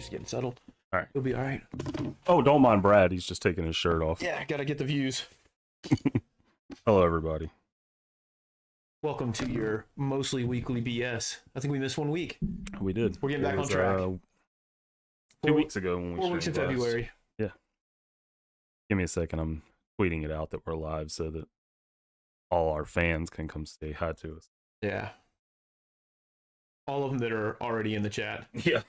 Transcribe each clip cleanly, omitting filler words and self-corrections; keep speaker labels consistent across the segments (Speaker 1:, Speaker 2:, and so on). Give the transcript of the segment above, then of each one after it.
Speaker 1: just getting settled.
Speaker 2: All right.
Speaker 1: He'll be all right.
Speaker 2: Oh, don't mind Brad. He's just taking his shirt off.
Speaker 1: Yeah, gotta get the views.
Speaker 2: Hello, everybody.
Speaker 1: Welcome to your mostly weekly BS. I think we missed 1 week.
Speaker 2: We did.
Speaker 1: We're getting back on track.
Speaker 2: 2 weeks ago when we
Speaker 1: 4 weeks in
Speaker 2: streamed last.
Speaker 1: February.
Speaker 2: Yeah. Give me a second. I'm tweeting it out that we're live so that all our fans can come say hi to us.
Speaker 1: Yeah. All of them that are already in the chat.
Speaker 2: Yeah.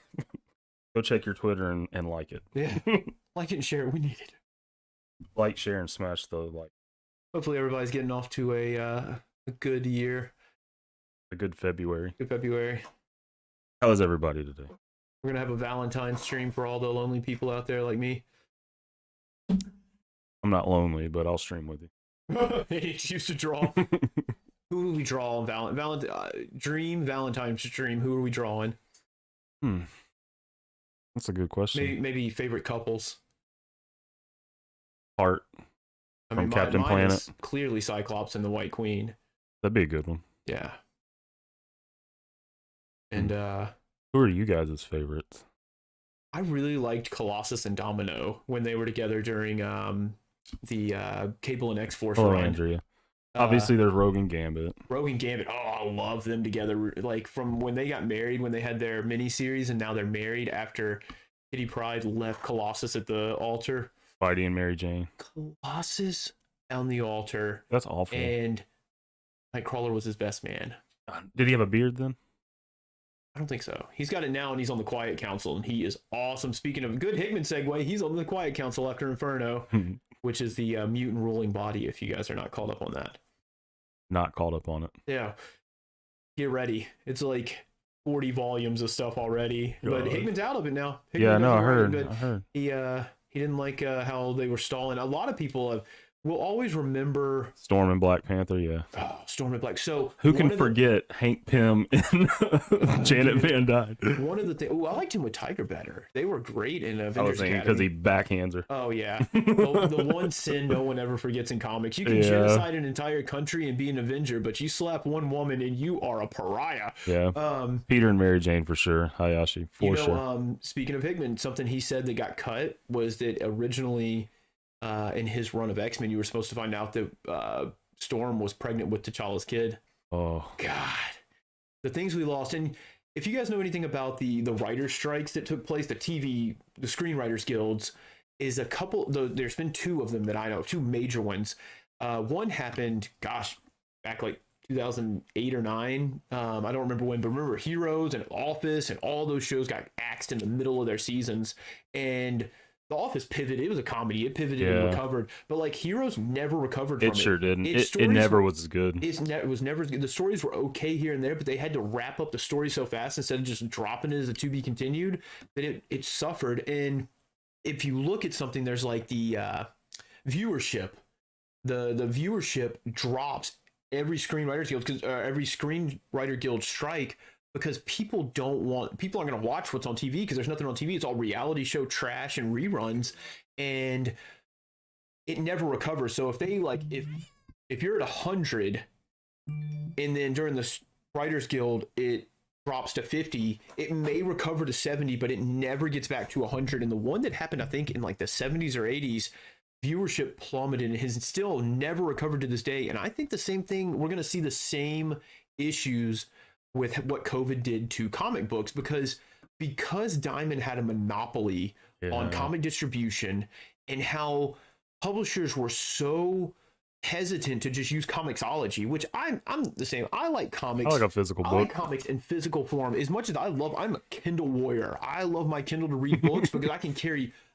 Speaker 2: Go check your Twitter and like it.
Speaker 1: Yeah. Like it and share it. We need it.
Speaker 2: Like, share, and smash the like.
Speaker 1: Hopefully everybody's getting off to a good year.
Speaker 2: A good February.
Speaker 1: Good February.
Speaker 2: How is everybody today?
Speaker 1: We're gonna have a Valentine's stream for all the lonely people out there like me.
Speaker 2: I'm not lonely, but I'll stream with you.
Speaker 1: He used to draw. Who do we draw on Valentine's stream? Who are we drawing?
Speaker 2: That's a good question.
Speaker 1: Maybe favorite couples.
Speaker 2: Heart from Captain
Speaker 1: mine
Speaker 2: Planet.
Speaker 1: is clearly Cyclops and the White Queen.
Speaker 2: That'd be a good one.
Speaker 1: Yeah. And
Speaker 2: Who are you guys' favorites?
Speaker 1: I really liked Colossus and Domino when they were together during the Cable and X-Force
Speaker 2: Hello,
Speaker 1: run.
Speaker 2: Andrea. Obviously, there's Rogue and Gambit.
Speaker 1: Rogue and Gambit. Oh, I love them together. Like from when they got married, when they had their miniseries, and now they're married after Kitty Pryde left Colossus at the altar.
Speaker 2: Spidey and Mary Jane.
Speaker 1: Colossus on the altar.
Speaker 2: That's awful.
Speaker 1: And Nightcrawler was his best man.
Speaker 2: Did he have a beard then?
Speaker 1: I don't think so. He's got it now, and he's on the Quiet Council, and he is awesome. Speaking of good Hickman segue, he's on the Quiet Council after Inferno, which is the mutant ruling body, if you guys are not caught up on that.
Speaker 2: Not caught up on it.
Speaker 1: Yeah. Get ready. It's like 40 volumes of stuff already. God. But Hickman's out of it now. Hickman
Speaker 2: yeah, no, I heard.
Speaker 1: But he didn't like how they were stalling. A lot of people will always remember
Speaker 2: Storm and Black Panther, yeah.
Speaker 1: Oh, Storm and Black. So
Speaker 2: who can forget Hank Pym and Janet Van Dyne?
Speaker 1: One of the things. Oh, I liked him with Tiger better. They were great in Avengers
Speaker 2: I was thinking because he backhands her.
Speaker 1: Oh yeah, the one sin no one ever forgets in comics. You can genocide an entire country and be an Avenger, but you slap one woman and you are a pariah.
Speaker 2: Yeah. Peter and Mary Jane for sure. Hayashi for sure.
Speaker 1: Speaking of Hickman, something he said that got cut was that originally. In his run of X-Men, you were supposed to find out that Storm was pregnant with T'Challa's kid.
Speaker 2: Oh
Speaker 1: God, the things we lost. And if you guys know anything about the writer strikes that took place, the screenwriters guilds, is a couple. There's been two of them that I know, two major ones. One happened, back like 2008 or 9. I don't remember when, but remember Heroes and Office and all those shows got axed in the middle of their seasons, and The Office pivoted. It was a comedy. It pivoted and recovered. But like Heroes never recovered from it.
Speaker 2: It sure didn't. It never was as good.
Speaker 1: It was never as good. The stories were okay here and there, but they had to wrap up the story so fast instead of just dropping it as a to be continued that it suffered. And if you look at something, there's like the viewership. The viewership drops every screenwriters guild because every screenwriter guild strike. Because people aren't going to watch what's on TV because there's nothing on TV. It's all reality show trash and reruns, and it never recovers. So if they if you're at 100, and then during the Writers Guild it drops to 50, it may recover to 70, but it never gets back to 100. And the one that happened, I think, in like the 70s or 80s, viewership plummeted and has still never recovered to this day. And I think the same thing. We're going to see the same issues with what COVID did to comic books because Diamond had a monopoly on comic distribution and how publishers were so hesitant to just use Comixology, which I'm the same. I like comics.
Speaker 2: I like a physical book.
Speaker 1: I like comics in physical form as much as I'm a Kindle warrior. I love my Kindle to read books because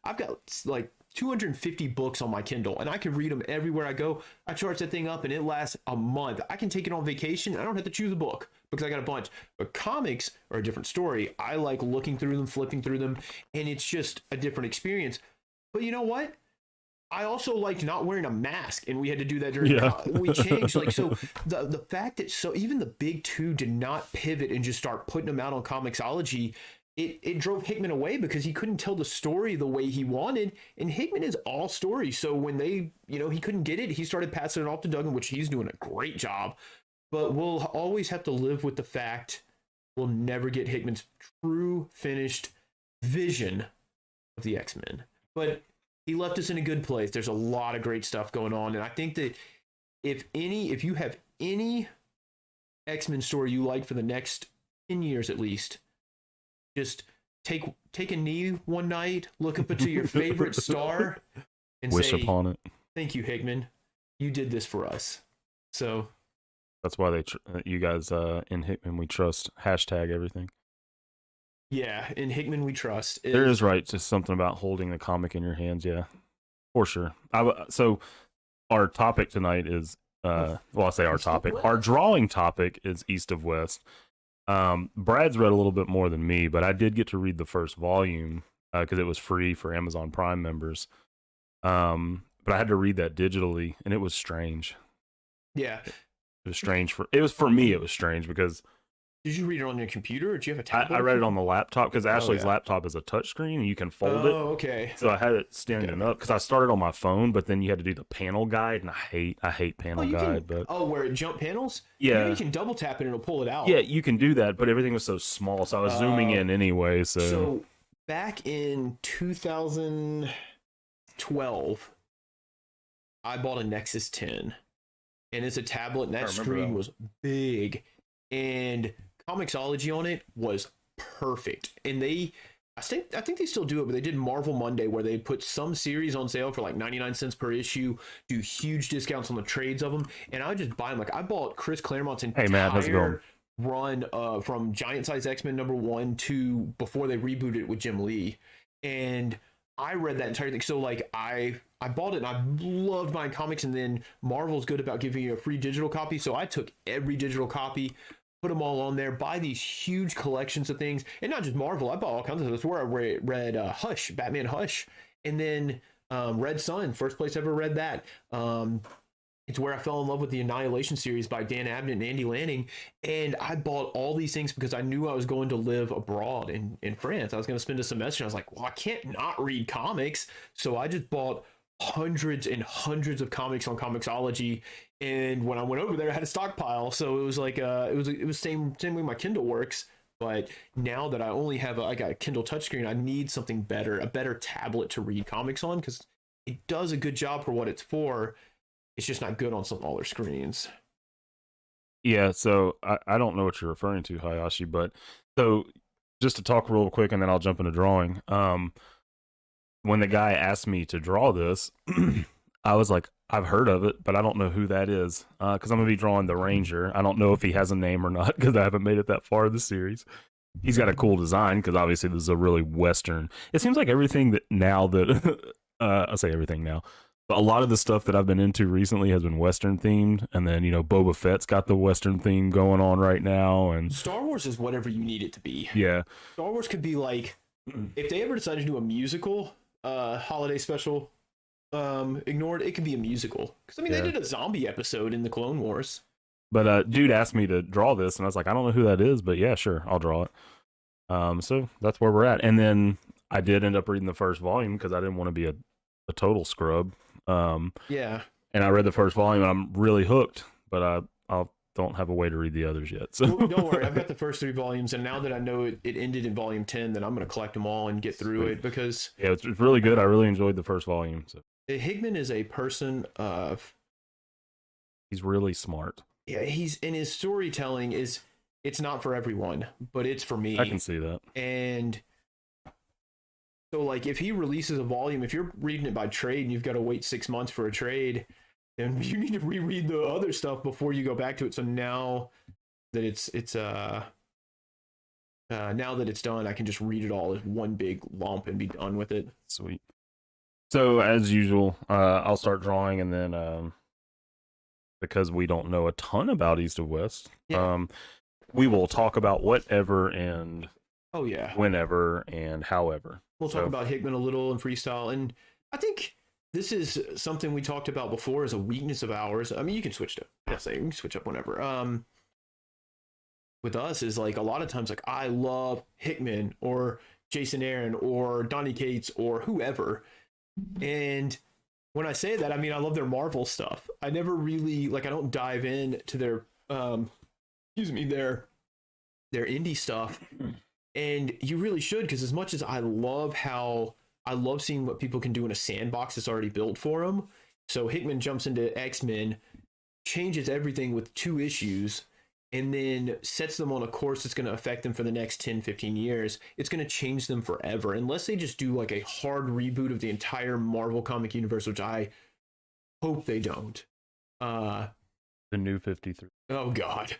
Speaker 1: I've got like 250 books on my Kindle and I can read them everywhere I go. I charge that thing up and it lasts a month. I can take it on vacation. I don't have to choose a book because I got a bunch. But comics are a different story. I like looking through them, flipping through them, and it's just a different experience. But you know what? I also liked not wearing a mask, and we had to do that during we changed. Like, so the fact that even the big two did not pivot and just start putting them out on Comixology, it drove Hickman away because he couldn't tell the story the way he wanted. And Hickman is all story. So when he couldn't get it, he started passing it off to Duggan, which he's doing a great job. But we'll always have to live with the fact we'll never get Hickman's true finished vision of the X-Men. But he left us in a good place. There's a lot of great stuff going on, and I think that if you have any X-Men story you like for the next 10 years at least, just take a knee one night, look up into your favorite star, and
Speaker 2: Wish
Speaker 1: say,
Speaker 2: upon it.
Speaker 1: "Thank you, Hickman. You did this for us." So
Speaker 2: that's why you guys in Hickman we trust. Hashtag everything.
Speaker 1: Yeah, in Hickman we trust.
Speaker 2: There is just something about holding the comic in your hands. Yeah, for sure. So our topic tonight is well, I'll say our topic. Our drawing topic is East of West. Brad's read a little bit more than me, but I did get to read the first volume because it was free for Amazon Prime members. But I had to read that digitally, and it was strange.
Speaker 1: Yeah,
Speaker 2: it was strange for me. It was strange because.
Speaker 1: Did you read it on your computer, or do you have a tablet?
Speaker 2: I read it on the laptop because Ashley's laptop is a touchscreen and you can fold it.
Speaker 1: Oh, okay.
Speaker 2: So I had it standing up because I started on my phone, but then you had to do the panel guide, and I hate panel guide.
Speaker 1: Where it jump panels?
Speaker 2: Yeah,
Speaker 1: you can double tap it and it'll pull it out.
Speaker 2: Yeah, you can do that, but everything was so small, so I was zooming in anyway.
Speaker 1: So back in 2012, I bought a Nexus 10, and it's a tablet, and that screen was big, and Comixology on it was perfect. And I think they still do it, but they did Marvel Monday where they put some series on sale for like 99 cents per issue, do huge discounts on the trades of them, and I would just buy them. Like I bought Chris Claremont's entire run from Giant Size X-Men #1 to before they rebooted it with Jim Lee, and I read that entire thing. So like I bought it and I loved buying comics, and then Marvel's good about giving you a free digital copy, so I took every digital copy, put them all on there, buy these huge collections of things, and not just Marvel. I bought all kinds of stuff. That's where I read Hush, Batman Hush, and then Red Sun, first place I ever read that. It's where I fell in love with the Annihilation series by Dan Abnett and Andy Lanning, and I bought all these things because I knew I was going to live abroad in France. I was going to spend a semester, and I was like, well, I can't not read comics, so I just bought hundreds and hundreds of comics on Comixology, and when I went over there I had a stockpile, so it was like it was same way my Kindle works. But now that I only have I got a Kindle touchscreen, I need something better, a better tablet to read comics on, because it does a good job for what it's for. It's just not good on some smaller screens.
Speaker 2: Yeah, so I don't know what you're referring to, Hayashi, but so just to talk real quick and then I'll jump into drawing. When the guy asked me to draw this, I was like, I've heard of it, but I don't know who that is, because I'm going to be drawing the Ranger. I don't know if he has a name or not because I haven't made it that far in the series. He's got a cool design because obviously this is a really Western. It seems like everything that now that, I say everything now, but a lot of the stuff that I've been into recently has been Western themed. And then, Boba Fett's got the Western theme going on right now. And
Speaker 1: Star Wars is whatever you need it to be.
Speaker 2: Yeah.
Speaker 1: Star Wars could be like, if they ever decided to do a musical, holiday special, ignored, it could be a musical, because they did a zombie episode in the Clone Wars.
Speaker 2: But dude asked me to draw this, and I was like, I don't know who that is, but yeah, sure, I'll draw it. So that's where we're at. And then I did end up reading the first volume because I didn't want to be a total scrub.
Speaker 1: Yeah.
Speaker 2: And I read the first volume, and I'm really hooked, but I don't have a way to read the others yet. So
Speaker 1: well, don't worry, I've got the first 3 volumes, and now that I know it ended in volume 10, then I'm going to collect them all and get through it, because
Speaker 2: yeah, it's really good. I really enjoyed the first volume. So
Speaker 1: Hickman is a person of,
Speaker 2: he's really smart.
Speaker 1: Yeah, he's in his storytelling it's not for everyone, but it's for me.
Speaker 2: I can see that.
Speaker 1: And so like if he releases a volume, if you're reading it by trade and you've got to wait 6 months for a trade, then you need to reread the other stuff before you go back to it. So now that it's now that it's done, I can just read it all as one big lump and be done with it.
Speaker 2: Sweet. So as usual, I'll start drawing, and then because we don't know a ton about East of West, we will talk about whatever and whenever and however.
Speaker 1: We'll talk about Hickman a little and freestyle, and I think this is something we talked about before as a weakness of ours. I mean, you can switch to you can switch up whenever. With us is like a lot of times, like I love Hickman or Jason Aaron or Donny Cates or whoever, and when I say that, I mean I love their Marvel stuff. I never really I don't dive in to their their indie stuff And you really should, because as much as I love seeing what people can do in a sandbox that's already built for them. So Hickman jumps into X-Men, changes everything with 2 issues, and then sets them on a course that's going to affect them for the next 10, 15 years. It's going to change them forever, unless they just do like a hard reboot of the entire Marvel comic universe, which I hope they don't.
Speaker 2: The new 53.
Speaker 1: Oh God.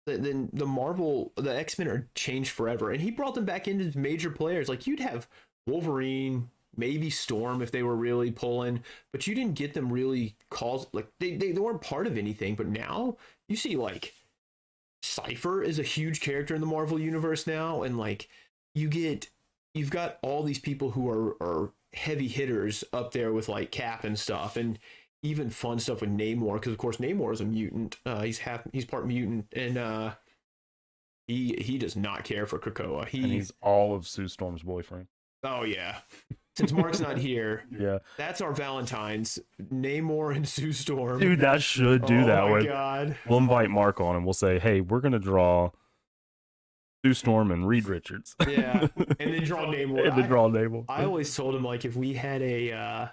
Speaker 1: Then the Marvel, the X-Men are changed forever, and he brought them back into major players. Like, you'd have Wolverine, maybe Storm if they were really pulling, but you didn't get them really cause, like, they weren't part of anything. But now you see, like, Cypher is a huge character in the Marvel universe now, and like you've got all these people who are heavy hitters up there with like Cap and stuff, and even fun stuff with Namor, because of course Namor is a mutant. He's part mutant, and he does not care for Krakoa.
Speaker 2: And he's all of Sue Storm's boyfriend.
Speaker 1: Oh yeah. Since Mark's not here,
Speaker 2: yeah,
Speaker 1: that's our Valentine's. Namor and Sue Storm.
Speaker 2: Dude, that should do that.
Speaker 1: Oh my God.
Speaker 2: We'll invite Mark on and we'll say, hey, we're gonna draw Sue Storm and Reed Richards.
Speaker 1: Yeah, and then draw Namor.
Speaker 2: And then draw Namor.
Speaker 1: I always told him, like, if we had a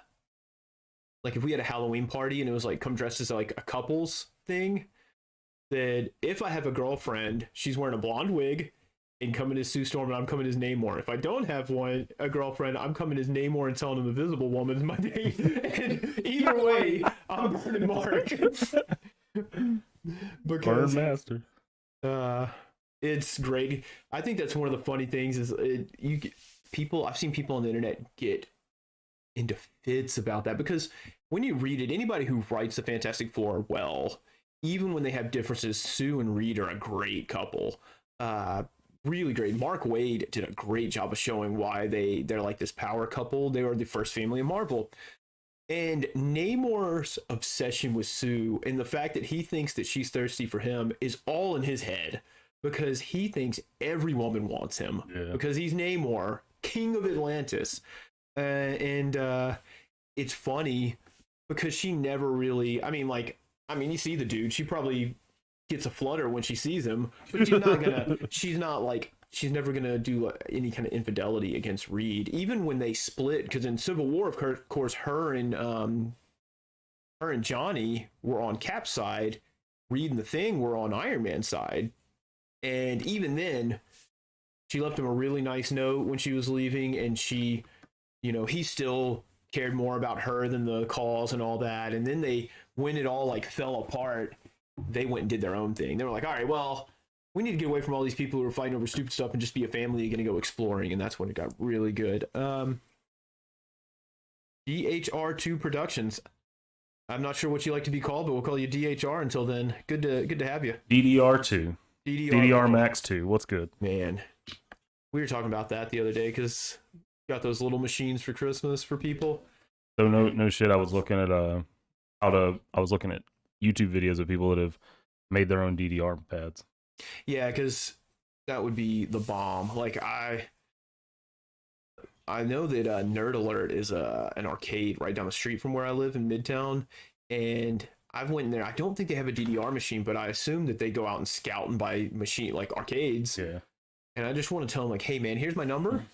Speaker 1: Halloween party and it was like come dressed as like a couples thing, that if I have a girlfriend, she's wearing a blonde wig and coming as Sue Storm, and I'm coming as Namor. If I don't have a girlfriend, I'm coming as Namor and telling him the Visible Woman is my name. And either way, I'm burning Mark.
Speaker 2: Burn Master.
Speaker 1: It's great. I think that's one of the funny things is I've seen people on the internet get into fits about that, because when you read it, anybody who writes the Fantastic Four well, even when they have differences, Sue and Reed are a great couple. Really great. Mark Waid did a great job of showing why they're like this power couple. They were the first family in Marvel. And Namor's obsession with Sue and the fact that he thinks that she's thirsty for him is all in his head, because he thinks every woman wants him, because he's Namor, king of Atlantis. And it's funny because she never really, you see the dude, she probably gets a flutter when she sees him, but she's never gonna do any kind of infidelity against Reed, even when they split, because in Civil War, of course, her and Johnny were on Cap's side, Reed and the Thing were on Iron Man's side, and even then she left him a really nice note when she was leaving, and she, he still cared more about her than the cause and all that. And then when it all like fell apart, they went and did their own thing. They were like, all right, well, we need to get away from all these people who are fighting over stupid stuff and just be a family going to go exploring. And that's when it got really good. DHR2 Productions. I'm not sure what you like to be called, but we'll call you DHR until then. Good to have you.
Speaker 2: DDR2. DDR Max 2. What's good? Man,
Speaker 1: we were talking about that the other day, because got those little machines for Christmas for people.
Speaker 2: So no shit. I was looking at YouTube videos of people that have made their own DDR pads.
Speaker 1: Yeah, because that would be the bomb. Like I know that Nerd Alert is an arcade right down the street from where I live in Midtown, and I've went in there. I don't think they have a DDR machine, but I assume that they go out and scout and buy machine like arcades.
Speaker 2: Yeah.
Speaker 1: And I just want to tell them, like, hey man, here's my number.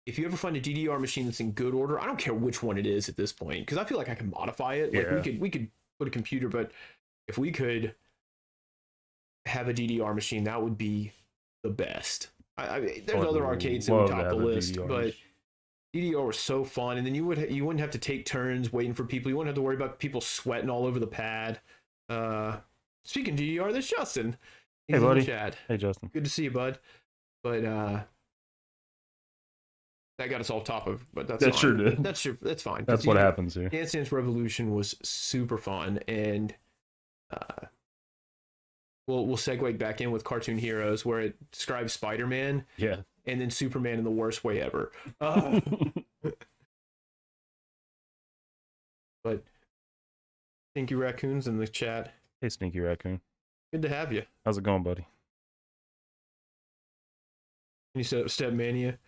Speaker 1: If you ever find a DDR machine that's in good order, I don't care which one it is at this point, because I feel like I can modify it. Like we could put a computer, but if we could have a DDR machine, that would be the best. There's other arcades that would top the list, but DDR was so fun. And then you wouldn't have to take turns waiting for people. You wouldn't have to worry about people sweating all over the pad. Speaking of DDR, there's Justin.
Speaker 2: He's hey buddy.
Speaker 1: In the chat.
Speaker 2: Hey Justin.
Speaker 1: Good to see you, bud. But that got us off topic, but that's
Speaker 2: that
Speaker 1: fine.
Speaker 2: Sure did.
Speaker 1: That's fine.
Speaker 2: That's what happens here.
Speaker 1: Dance Dance Revolution was super fun, and we'll segue back in with Cartoon Heroes, where it describes Spider-Man, and then Superman in the worst way ever. But Stinky Raccoon's in the chat.
Speaker 2: Hey, Stinky Raccoon.
Speaker 1: Good to have you.
Speaker 2: How's it going, buddy?
Speaker 1: You set up Step Mania.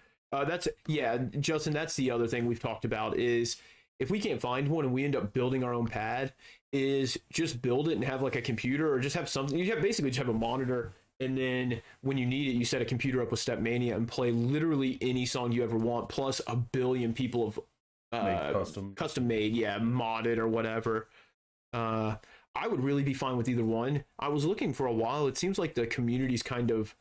Speaker 1: Justin, that's the other thing we've talked about is if we can't find one and we end up building our own pad, is just build it and have like a computer, or just have something. You basically just have a monitor And then when you need it, you set a computer up with Stepmania and play literally any song you ever want, plus a billion people of custom made, modded or whatever. I would really be fine with either one. I was looking for a while. It seems like the community's kind of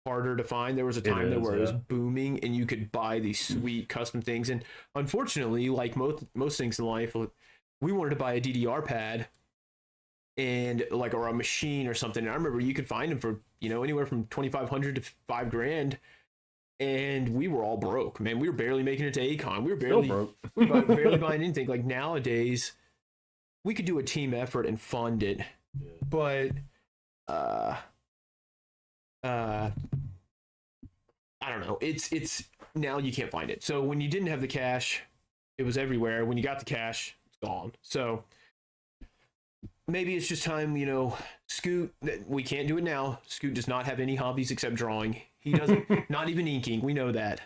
Speaker 1: harder to find. There was a time there where it was booming and you could buy these sweet custom things. And unfortunately, like most things in life, we wanted to buy a DDR pad and or a machine or something. And I remember you could find them for, anywhere from $2,500 to $5,000. And we were all broke, man. We were barely making it to ACON. We were barely buying anything. Like nowadays, we could do a team effort and fund it, but I don't know. It's now you can't find it. So when you didn't have the cash, it was everywhere. When you got the cash, it's gone. So maybe it's just time, Scoot, we can't do it now. Scoot does not have any hobbies except drawing. He doesn't, not even inking. We know that.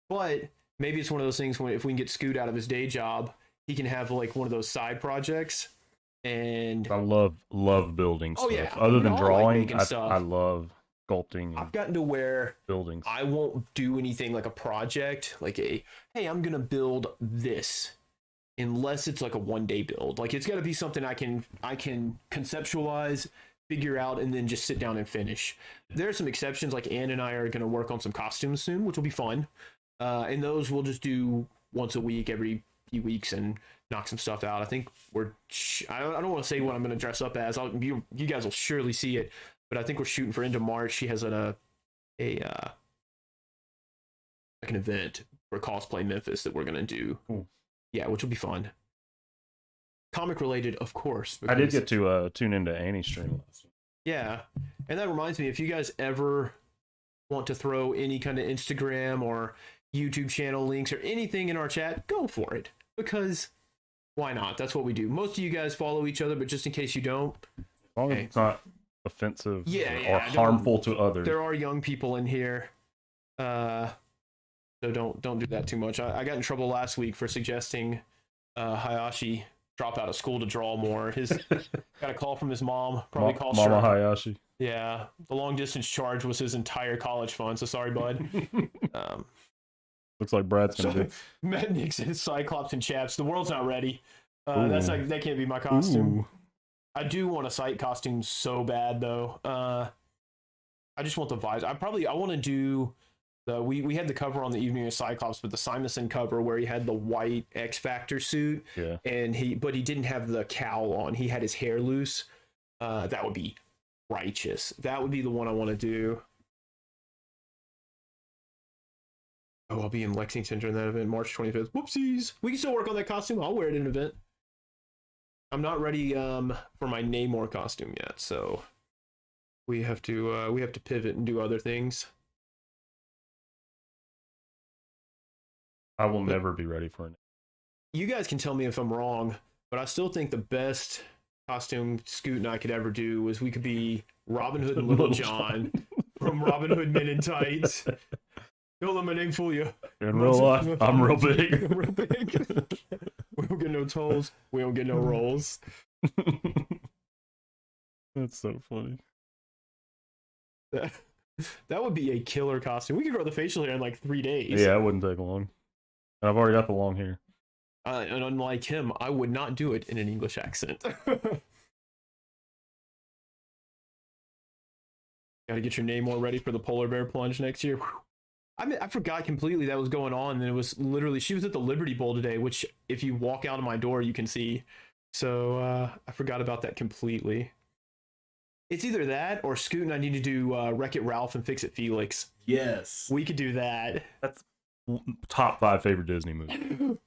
Speaker 1: But maybe it's one of those things when if we can get Scoot out of his day job, he can have one of those side projects. And
Speaker 2: I love building stuff.
Speaker 1: Yeah.
Speaker 2: Other than drawing, I love sculpting.
Speaker 1: I've gotten to where
Speaker 2: buildings.
Speaker 1: I won't do anything like a project, hey, I'm gonna build this, unless it's like a 1-day build. It's got to be something I can conceptualize, figure out, and then just sit down and finish. There are some exceptions. Like Ann and I are going to work on some costumes soon, which will be fun. And those we'll just do once a week, every few weeks, and knock some stuff out. I think I don't want to say what I'm going to dress up as. You guys will surely see it, but I think we're shooting for end of March. She has an event for Cosplay Memphis that we're going to do.
Speaker 2: Cool.
Speaker 1: Yeah, which will be fun. Comic related, of course.
Speaker 2: I did get to tune into Annie's stream last week.
Speaker 1: Yeah, and that reminds me, if you guys ever want to throw any kind of Instagram or YouTube channel links or anything in our chat, go for it. Because why not? That's what we do. Most of you guys follow each other, but just in case you don't,
Speaker 2: as long as it's not offensive or harmful to others.
Speaker 1: There are young people in here, so don't do that too much. I got in trouble last week for suggesting Hayashi drop out of school to draw more. Got a call from his mom. Probably called
Speaker 2: Mama Hayashi.
Speaker 1: Yeah, the long distance charge was his entire college fund. So sorry, bud.
Speaker 2: Looks like Brad's gonna do.
Speaker 1: Metniks and Cyclops and Chaps. The world's not ready. That can't be my costume. Ooh. I do want a sight costume so bad though. I just want the visor. I want to do we had the cover on the Evening of Cyclops, but the Simonson cover where he had the white X Factor suit.
Speaker 2: Yeah.
Speaker 1: And he didn't have the cowl on. He had his hair loose. That would be righteous. That would be the one I want to do. Oh, I'll be in Lexington during that event, March 25th. Whoopsies. We can still work on that costume. I'll wear it in an event. I'm not ready for my Namor costume yet, so we have to pivot and do other things.
Speaker 2: I will never be ready for it.
Speaker 1: You guys can tell me if I'm wrong, but I still think the best costume Scoot and I could ever do was we could be Robin Hood and Little John from Robin Hood Men in Tights. Don't let my name fool you.
Speaker 2: In real life, I'm real big.
Speaker 1: Real big. We don't get no tolls. We don't get no rolls.
Speaker 2: That's so funny.
Speaker 1: That would be a killer costume. We could grow the facial hair in like 3 days.
Speaker 2: Yeah, it wouldn't take long. I've already got the long hair.
Speaker 1: And unlike him, I would not do it in an English accent. Got to get your name more ready for the polar bear plunge next year. I forgot completely that was going on, and it was literally, she was at the Liberty Bowl today, which if you walk out of my door, you can see. So I forgot about that completely. It's either that or Scoot and I need to do Wreck-It Ralph and Fix-It Felix.
Speaker 2: Yes.
Speaker 1: We could do that.
Speaker 2: That's top 5 favorite Disney movies.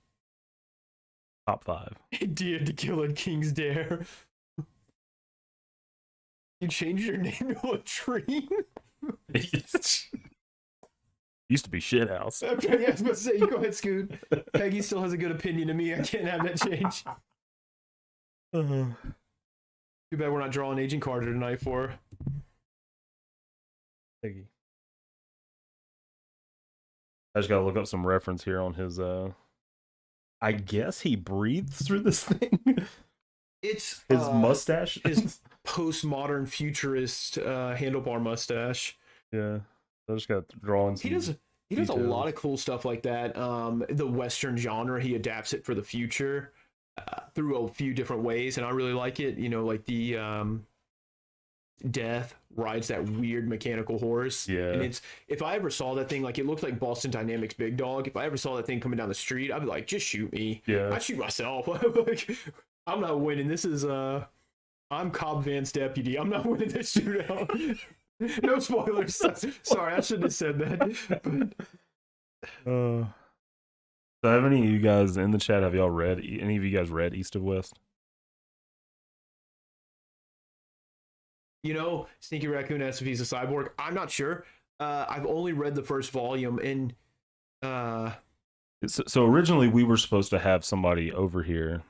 Speaker 2: Top 5.
Speaker 1: Idea to Kill a King's Dare. You changed your name to a tree?
Speaker 2: Used to be Shithouse.
Speaker 1: Okay, I was about to say, you go ahead, Scoot. Peggy still has a good opinion of me. I can't have that change. Too bad we're not drawing Agent Carter tonight for
Speaker 2: Peggy. I just gotta look up some reference here on his I guess he breathes through this thing.
Speaker 1: It's
Speaker 2: his mustache.
Speaker 1: His postmodern futurist handlebar mustache.
Speaker 2: Yeah, I just got drawing.
Speaker 1: He does a lot of cool stuff like that. The Western genre, he adapts it for the future through a few different ways, and I really like it. You know, like the Death rides that weird mechanical horse.
Speaker 2: Yeah.
Speaker 1: And it's, if I ever saw that thing, like it looked like Boston Dynamics Big Dog. If I ever saw that thing coming down the street, I'd be like, just shoot me.
Speaker 2: Yeah.
Speaker 1: I'd shoot myself. Like, I'm not winning. This is I'm Cobb Van's deputy. I'm not winning this shootout. No spoilers. Sorry, I shouldn't have said that.
Speaker 2: So have any of you guys in the chat, have y'all read, any of you guys read East of West?
Speaker 1: You know, Sneaky Raccoon asks if he's a cyborg. I'm not sure. I've only read the first volume, and
Speaker 2: So originally we were supposed to have somebody over here.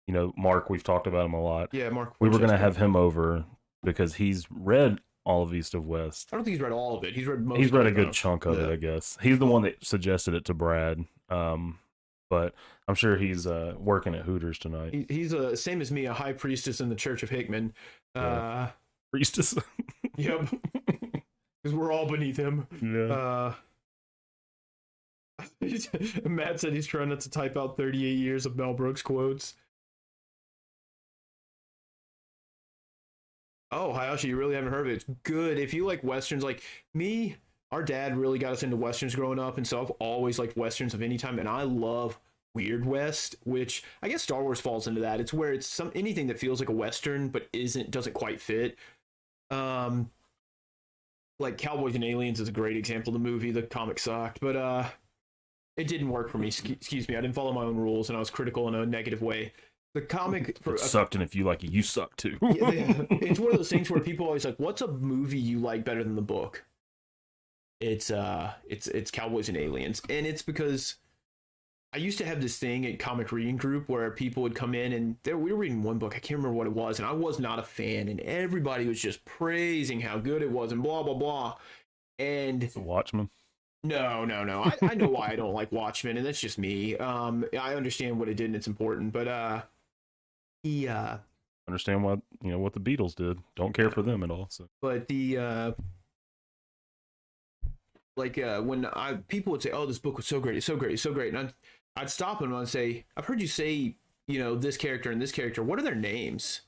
Speaker 2: You know, Mark, we've talked about him a lot.
Speaker 1: Yeah, Mark.
Speaker 2: We were going to have him over because he's read all of East of West.
Speaker 1: I don't think he's read all of it. He's read most.
Speaker 2: He's read a good chunk of it, I guess. He's the one that suggested it to Brad. But I'm sure he's working at Hooters tonight.
Speaker 1: He's a same as me, a high priestess in the Church of Hickman.
Speaker 2: Priestess.
Speaker 1: Yep. Because we're all beneath him.
Speaker 2: Yeah.
Speaker 1: Matt said he's trying not to type out 38 years of Mel Brooks quotes. Oh, Hayashi, you really haven't heard of it. It's good. If you like Westerns, like me, our dad really got us into Westerns growing up, and so I've always liked Westerns of any time, and I love Weird West, which I guess Star Wars falls into that. It's where it's anything that feels like a Western but doesn't quite fit. Like Cowboys and Aliens is a great example of the movie. The comic sucked, but it didn't work for me. Excuse me, I didn't follow my own rules, and I was critical in a negative way. The comic
Speaker 2: sucked, and if you like it, you suck too.
Speaker 1: It's one of those things where people always like, "What's a movie you like better than the book?" It's Cowboys and Aliens, and it's because I used to have this thing at comic reading group where people would come in and we were reading one book. I can't remember what it was, and I was not a fan, and everybody was just praising how good it was and blah blah blah. And
Speaker 2: it's a Watchmen.
Speaker 1: No. I know why I don't like Watchmen, and that's just me. I understand what it did and it's important, but
Speaker 2: understand what what the Beatles did. Don't care for them at all. So,
Speaker 1: but the when people would say, "Oh, this book was so great, it's so great, it's so great," and I'd stop them and I'd say, "I've heard you say, this character and this character. What are their names?"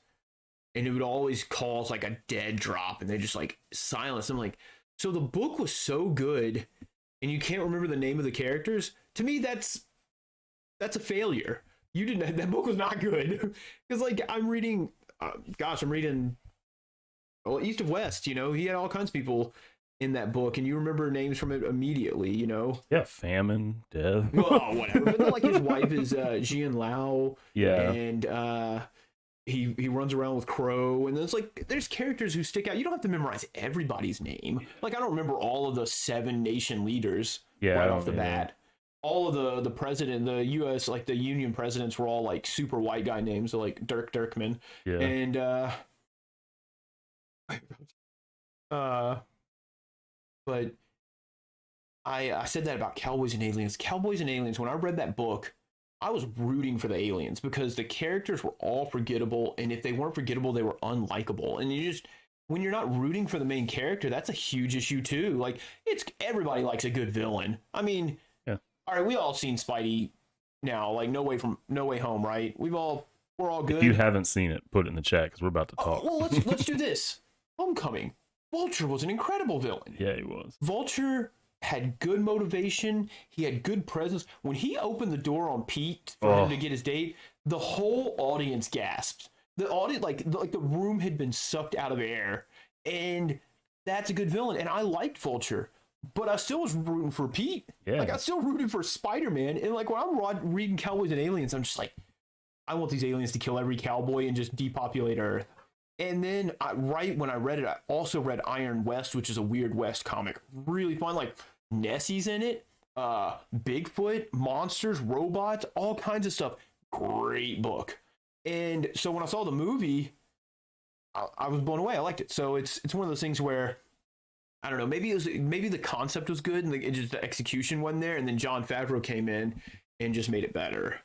Speaker 1: And it would always cause like a dead drop, and they just like silence. I'm like, so the book was so good, and you can't remember the name of the characters? To me, that's a failure. You didn't. That book was not good. Because like I'm reading, East of West. He had all kinds of people in that book, and you remember names from it immediately.
Speaker 2: Yeah, famine, death.
Speaker 1: Well, whatever. But then, like his wife is Jian Lao.
Speaker 2: Yeah,
Speaker 1: and he runs around with Crow, and then it's like there's characters who stick out. You don't have to memorize everybody's name. Like I don't remember all of the 7 nation leaders right off the bat. All of the president, the U.S., like the Union presidents were all like super white guy names, so like Dirk Dirkman.
Speaker 2: Yeah.
Speaker 1: And but I said that about Cowboys and Aliens. Cowboys and Aliens, when I read that book, I was rooting for the aliens because the characters were all forgettable, and if they weren't forgettable, they were unlikable. And when you're not rooting for the main character, that's a huge issue too. Like everybody likes a good villain. I mean, all right, we all seen Spidey now, like No Way Home, right? We're all good.
Speaker 2: If you haven't seen it, put it in the chat because we're about to talk.
Speaker 1: Well, let's do this. Homecoming. Vulture was an incredible villain.
Speaker 2: Yeah, he was.
Speaker 1: Vulture had good motivation. He had good presence. When he opened the door on Pete for him to get his date, the whole audience gasped. The audience, like the room had been sucked out of air, and that's a good villain. And I liked Vulture. But I still was rooting for Pete.
Speaker 2: Yeah.
Speaker 1: Like I still rooted for Spider-Man. And like when I'm reading Cowboys and Aliens, I'm just like, I want these aliens to kill every cowboy and just depopulate Earth. And then right when I read it, I also read Iron West, which is a Weird West comic. Really fun. Like Nessie's in it, Bigfoot, monsters, robots, all kinds of stuff. Great book. And so when I saw the movie, I was blown away. I liked it. So it's one of those things where I don't know. Maybe the concept was good and just the execution wasn't there, and then Jon Favreau came in and just made it better.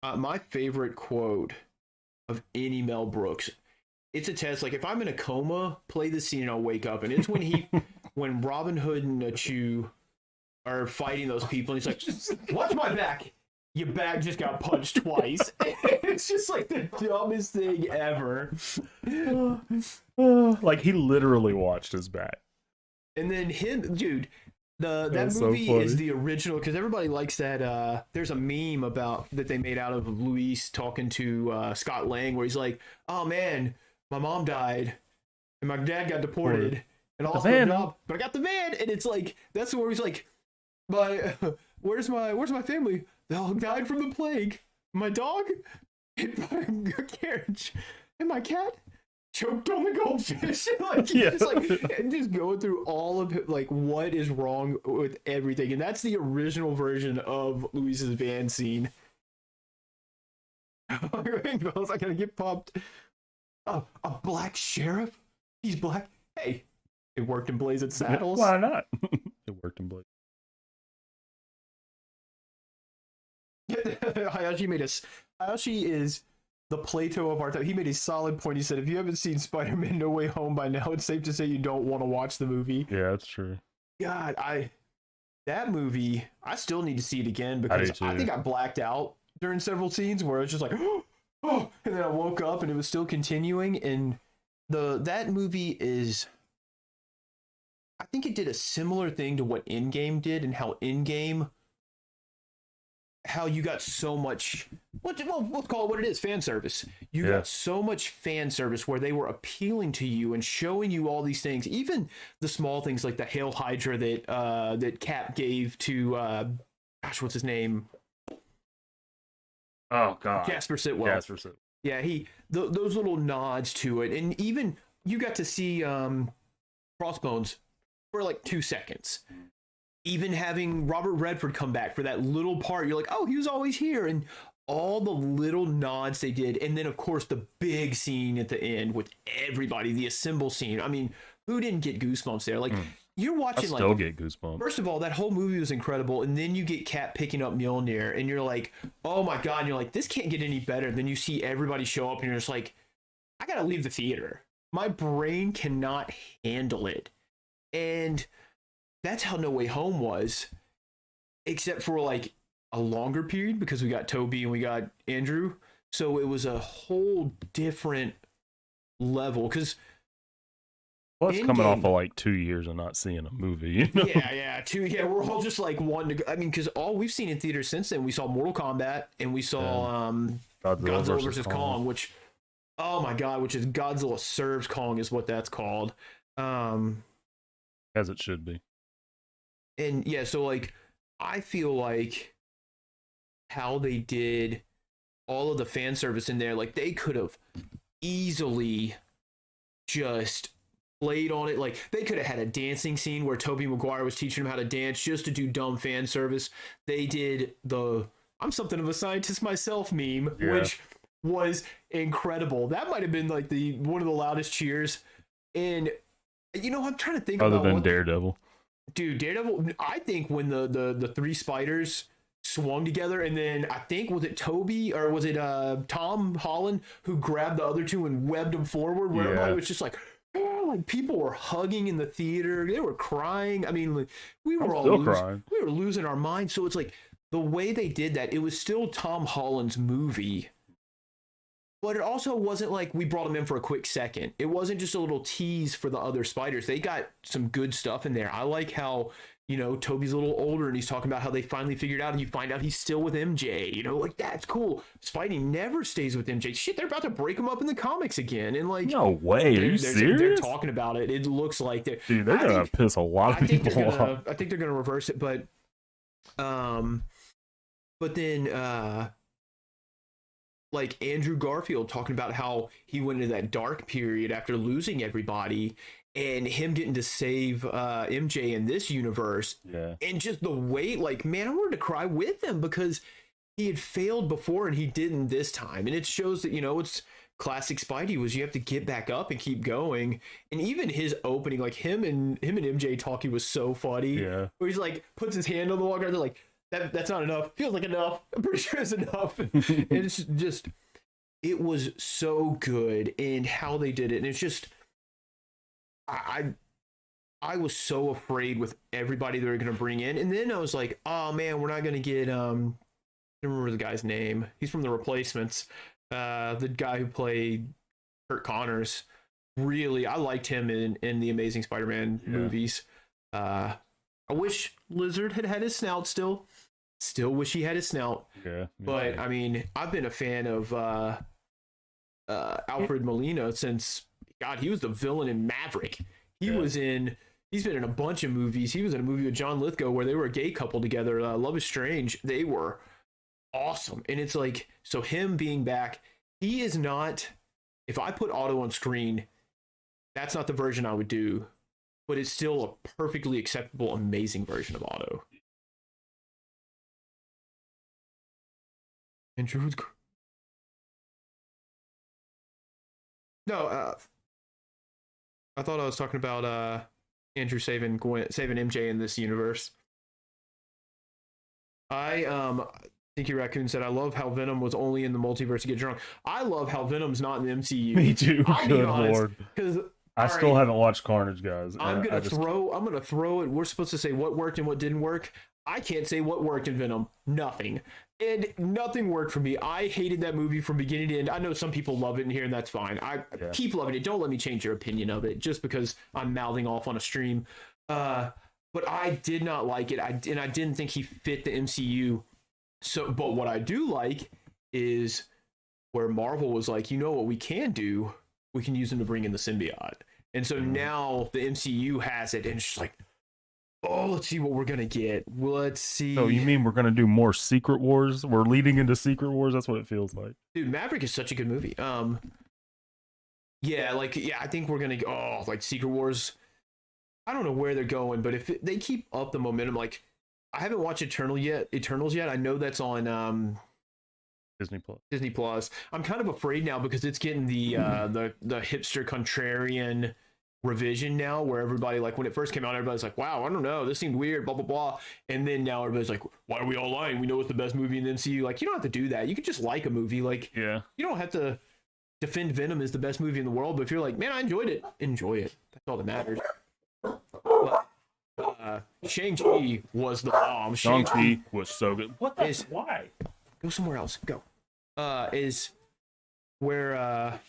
Speaker 1: My favorite quote of any Mel Brooks. It's a test. Like if I'm in a coma, play the scene and I'll wake up. And it's when Robin Hood and Chew are fighting those people. And he's like, "Watch my back. Your back just got punched twice." It's just like the dumbest thing ever.
Speaker 2: Like he literally watched his back.
Speaker 1: And then dude. That
Speaker 2: so
Speaker 1: movie
Speaker 2: funny.
Speaker 1: is the original because everybody likes that. There's a meme about that they made out of Luis talking to Scott Lang where he's like, "Oh man, my mom died and my dad got deported and all the job, but I got the van." And it's like that's where he's like, where's my family? They all died from the plague. My dog hit by a carriage and my cat choked on the goldfish. Like just going through all of it, like what is wrong with everything. And that's the original version of Luis's van scene. Rainbows, I gotta get popped. Oh, a black sheriff? He's black. Hey, it worked in Blazing Saddles.
Speaker 2: Why not? It worked in Blazing.
Speaker 1: Hayashi is the Plato of our time. He made a solid point. He said, if you haven't seen Spider-Man No Way Home by now, it's safe to say you don't want to watch the movie.
Speaker 2: Yeah, that's true.
Speaker 1: God, that movie, I still need to see it again because I think I blacked out during several scenes where it was just like, oh, and then I woke up and it was still continuing. And that movie is, I think it did a similar thing to what Endgame did, and how Endgame, how you got so much, let's call it what it is, fan service. You got so much fan service where they were appealing to you and showing you all these things, even the small things like the Hail Hydra that Cap gave to what's his name?
Speaker 2: Oh God,
Speaker 1: Jasper Sitwell. Yeah, those little nods to it, and even you got to see Crossbones for like 2 seconds. Even having Robert Redford come back for that little part, you're like, oh, he was always here. And all the little nods they did. And then, of course, the big scene at the end with everybody, the assemble scene. I mean, who didn't get goosebumps there? Like, you're watching,
Speaker 2: I still get goosebumps.
Speaker 1: First of all, that whole movie was incredible. And then you get Cap picking up Mjolnir, and you're like, oh my God. And you're like, this can't get any better. Then you see everybody show up, and you're just like, I got to leave the theater. My brain cannot handle it. And that's how No Way Home was, except for like a longer period because we got Toby and we got Andrew. So it was a whole different level because
Speaker 2: it's coming off of like 2 years of not seeing a movie. You know?
Speaker 1: Yeah, we're all just like wanting to go. I mean, because all we've seen in theaters since then, we saw Mortal Kombat and we saw Godzilla versus Kong, which, oh my God, which is Godzilla Serves Kong is what that's called.
Speaker 2: As it should be.
Speaker 1: And yeah, so like, I feel like how they did all of the fan service in there, like they could have easily just played on it. Like they could have had a dancing scene where Tobey Maguire was teaching him how to dance just to do dumb fan service. They did the "I'm something of a scientist myself" meme, which was incredible. That might have been like one of the loudest cheers. And I'm trying to think
Speaker 2: other than Daredevil.
Speaker 1: Dude, Daredevil, I think when the three spiders swung together, and then I think, was it Toby or was it Tom Holland who grabbed the other two and webbed them forward, where everybody was just like, oh, like people were hugging in the theater, they were crying. I mean, like, we were all crying. We were losing our minds. So it's like the way they did that, it was still Tom Holland's movie. But it also wasn't like we brought him in for a quick second. It wasn't just a little tease for the other spiders. They got some good stuff in there. I like how, Toby's a little older and he's talking about how they finally figured out, and you find out he's still with MJ. Like, that's cool. Spidey never stays with MJ. Shit, they're about to break him up in the comics again. And like,
Speaker 2: no way. Are you serious?
Speaker 1: They're talking about it. It looks like they're
Speaker 2: gonna piss a lot of people off.
Speaker 1: I think they're gonna reverse it, but then like Andrew Garfield talking about how he went into that dark period after losing everybody, and him getting to save MJ in this universe. Yeah. And just the weight, like, man, I wanted to cry with him because he had failed before and he didn't this time. And it shows that, it's classic Spidey was you have to get back up and keep going. And even his opening, like him and MJ talking was so funny. Yeah. Where he's like, puts his hand on the wall, they're like, that's not enough. Feels like enough. I'm pretty sure it's enough. And it's just, it was so good in how they did it. And it's just, I was so afraid with everybody they were going to bring in. And then I was like, oh man, we're not going to get, I don't remember the guy's name. He's from The Replacements. The guy who played Kurt Connors. Really, I liked him in the Amazing Spider-Man movies. I wish Lizard had his snout still. Still wish he had his snout.
Speaker 2: Yeah.
Speaker 1: But I mean, I've been a fan of Alfred Molina since, God, he was the villain in Maverick. He's been in a bunch of movies. He was in a movie with John Lithgow where they were a gay couple together. Love is Strange. They were awesome. And it's like, so him being back, he is not, if I put Otto on screen, that's not the version I would do, but it's still a perfectly acceptable, amazing version of Otto. Andrew, no, I thought I was talking about Andrew saving MJ in this universe. Thinky Raccoon said, I love how Venom was only in the multiverse to get drunk. I love how Venom's not in the MCU.
Speaker 2: Me too. Good lord.
Speaker 1: Because
Speaker 2: I still haven't watched Carnage, guys.
Speaker 1: I'm gonna throw it. We're supposed to say what worked and what didn't work. I can't say what worked in Venom. Nothing. And nothing worked for me. I hated that movie from beginning to end. I know some people love it in here, and that's fine. Keep loving it. Don't let me change your opinion of it just because I'm mouthing off on a stream. But I did not like it. I didn't think he fit the MCU. So, but what I do like is where Marvel was like, you know what we can do? We can use him to bring in the symbiote. And so now the MCU has it, and it's just like, oh, let's see what we're gonna get. Let's see.
Speaker 2: So you mean we're gonna do more Secret Wars? We're leading into Secret Wars. That's what it feels like.
Speaker 1: Dude, Maverick is such a good movie. I think we're gonna go like Secret Wars. I don't know where they're going, but if they keep up the momentum, like I haven't watched Eternals yet. I know that's on Disney Plus. I'm kind of afraid now because it's getting the hipster contrarian revision now, where everybody, like, when it first came out, everybody's like, wow, I don't know, this seemed weird, blah blah blah, and then now everybody's like, why are we all lying? We know it's the best movie in the MCU. Like, you don't have to do that. You can just like a movie. Like, you don't have to defend Venom as the best movie in the world, but if you're like, man, I enjoyed it, enjoy it. That's all that matters. But, Shang-Chi was the bomb.
Speaker 2: Shang-Chi was so good.
Speaker 1: Why? Go somewhere else. Go. Is where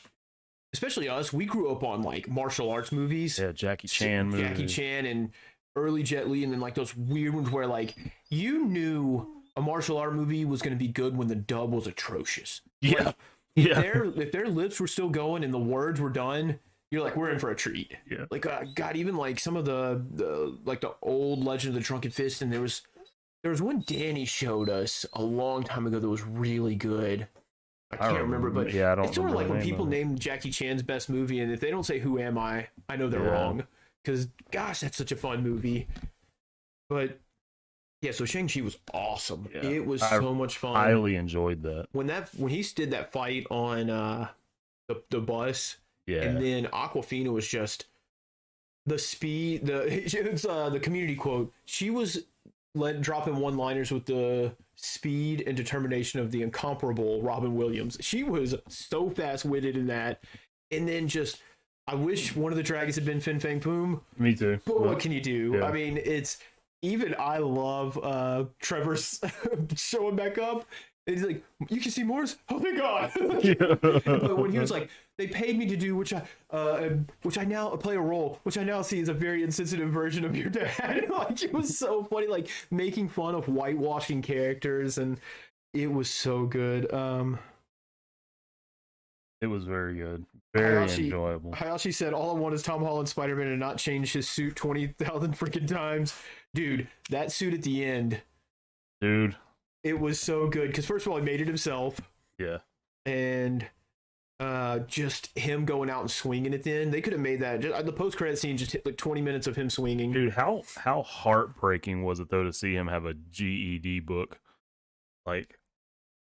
Speaker 1: especially us, we grew up on like martial arts movies.
Speaker 2: Yeah, Jackie Chan movies.
Speaker 1: Jackie Chan and early Jet Li, and then like those weird ones where like you knew a martial art movie was going to be good when the dub was atrocious.
Speaker 2: Yeah.
Speaker 1: Like, if their lips were still going and the words were done, you're like, we're in for a treat.
Speaker 2: Yeah.
Speaker 1: Like, God, even like some of the like the old Legend of the Drunken Fist, and there was one Danny showed us a long time ago that was really good. I can't remember, but
Speaker 2: yeah, I don't.
Speaker 1: It's sort of like when people name Jackie Chan's best movie, and if they don't say "Who am I," I know they're wrong. Because gosh, that's such a fun movie. But yeah, so Shang-Chi was awesome. Yeah. It was so much fun.
Speaker 2: I highly enjoyed that.
Speaker 1: When he did that fight on the bus. Yeah. And then Aquafina was just the speed, the community quote. She was dropping one-liners with the speed and determination of the incomparable Robin Williams. She was so fast-witted in that. And then just, I wish one of the dragons had been Fin Fang Foom.
Speaker 2: Me too.
Speaker 1: But what can you do? Yeah. I mean, I love Trevor's showing back up. And he's like, you can see Morse? Oh, thank God. But when he was like, they paid me to do, which I now play a role, which I now see is a very insensitive version of your dad. Like, it was so funny, like making fun of whitewashing characters, and it was so good.
Speaker 2: It was very good. Very enjoyable.
Speaker 1: Hayashi said, all I want is Tom Holland Spider-Man and not change his suit 20,000 freaking times. Dude, that suit at the end.
Speaker 2: Dude.
Speaker 1: It was so good because first of all, he made it himself. Yeah. And just him going out and swinging at the end. They could have made that. The post-credit scene just hit like 20 minutes of him swinging.
Speaker 2: Dude, how heartbreaking was it though to see him have a GED book? Like,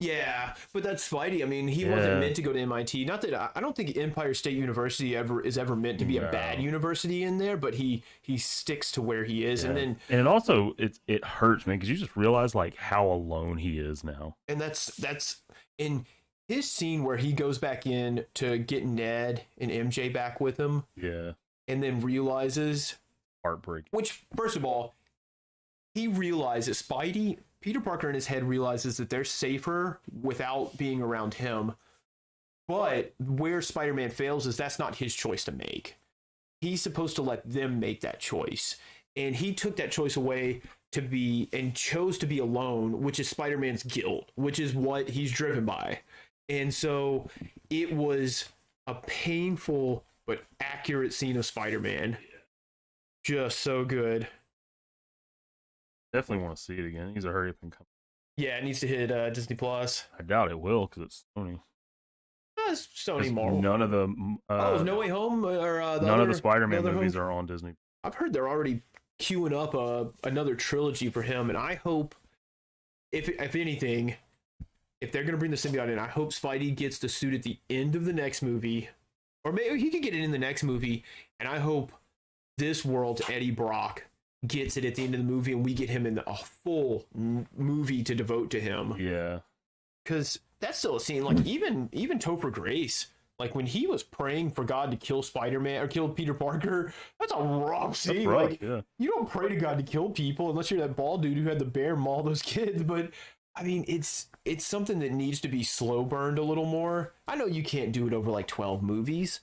Speaker 1: Yeah, but that's Spidey. I mean, he wasn't meant to go to MIT. Not that I don't think Empire State University is ever meant to be a bad university in there, but he sticks to where he is, and then
Speaker 2: it also it hurts me because you just realize like how alone he is now.
Speaker 1: And that's in his scene where he goes back in to get Ned and MJ back with him.
Speaker 2: Yeah,
Speaker 1: and then realizes
Speaker 2: heartbreak.
Speaker 1: Which, first of all, he realizes Peter Parker in his head realizes that they're safer without being around him. But where Spider-Man fails is that's not his choice to make. He's supposed to let them make that choice. And he took that choice away and chose to be alone, which is Spider-Man's guilt, which is what he's driven by. And so it was a painful but accurate scene of Spider-Man. Just so good.
Speaker 2: Definitely want to see it again. He's a hurry up and come.
Speaker 1: Yeah, it needs to hit Disney Plus.
Speaker 2: I doubt it will because it's Sony.
Speaker 1: It's Sony Marvel.
Speaker 2: None of the
Speaker 1: No Way Home or
Speaker 2: none of the Spider-Man movies are on Disney.
Speaker 1: I've heard they're already queuing up another trilogy for him, and I hope, if anything, if they're gonna bring the symbiote in, I hope Spidey gets the suit at the end of the next movie, or maybe he could get it in the next movie, and I hope this world's Eddie Brock gets it at the end of the movie, and we get him in a full movie to devote to him.
Speaker 2: Yeah,
Speaker 1: because that's still a scene. Like even Topher Grace, like when he was praying for God to kill Spider-Man or kill Peter Parker, that's a rough scene. Like you don't pray to God to kill people unless you're that bald dude who had the bear maul those kids. But I mean, it's something that needs to be slow burned a little more. I know you can't do it over like 12 movies,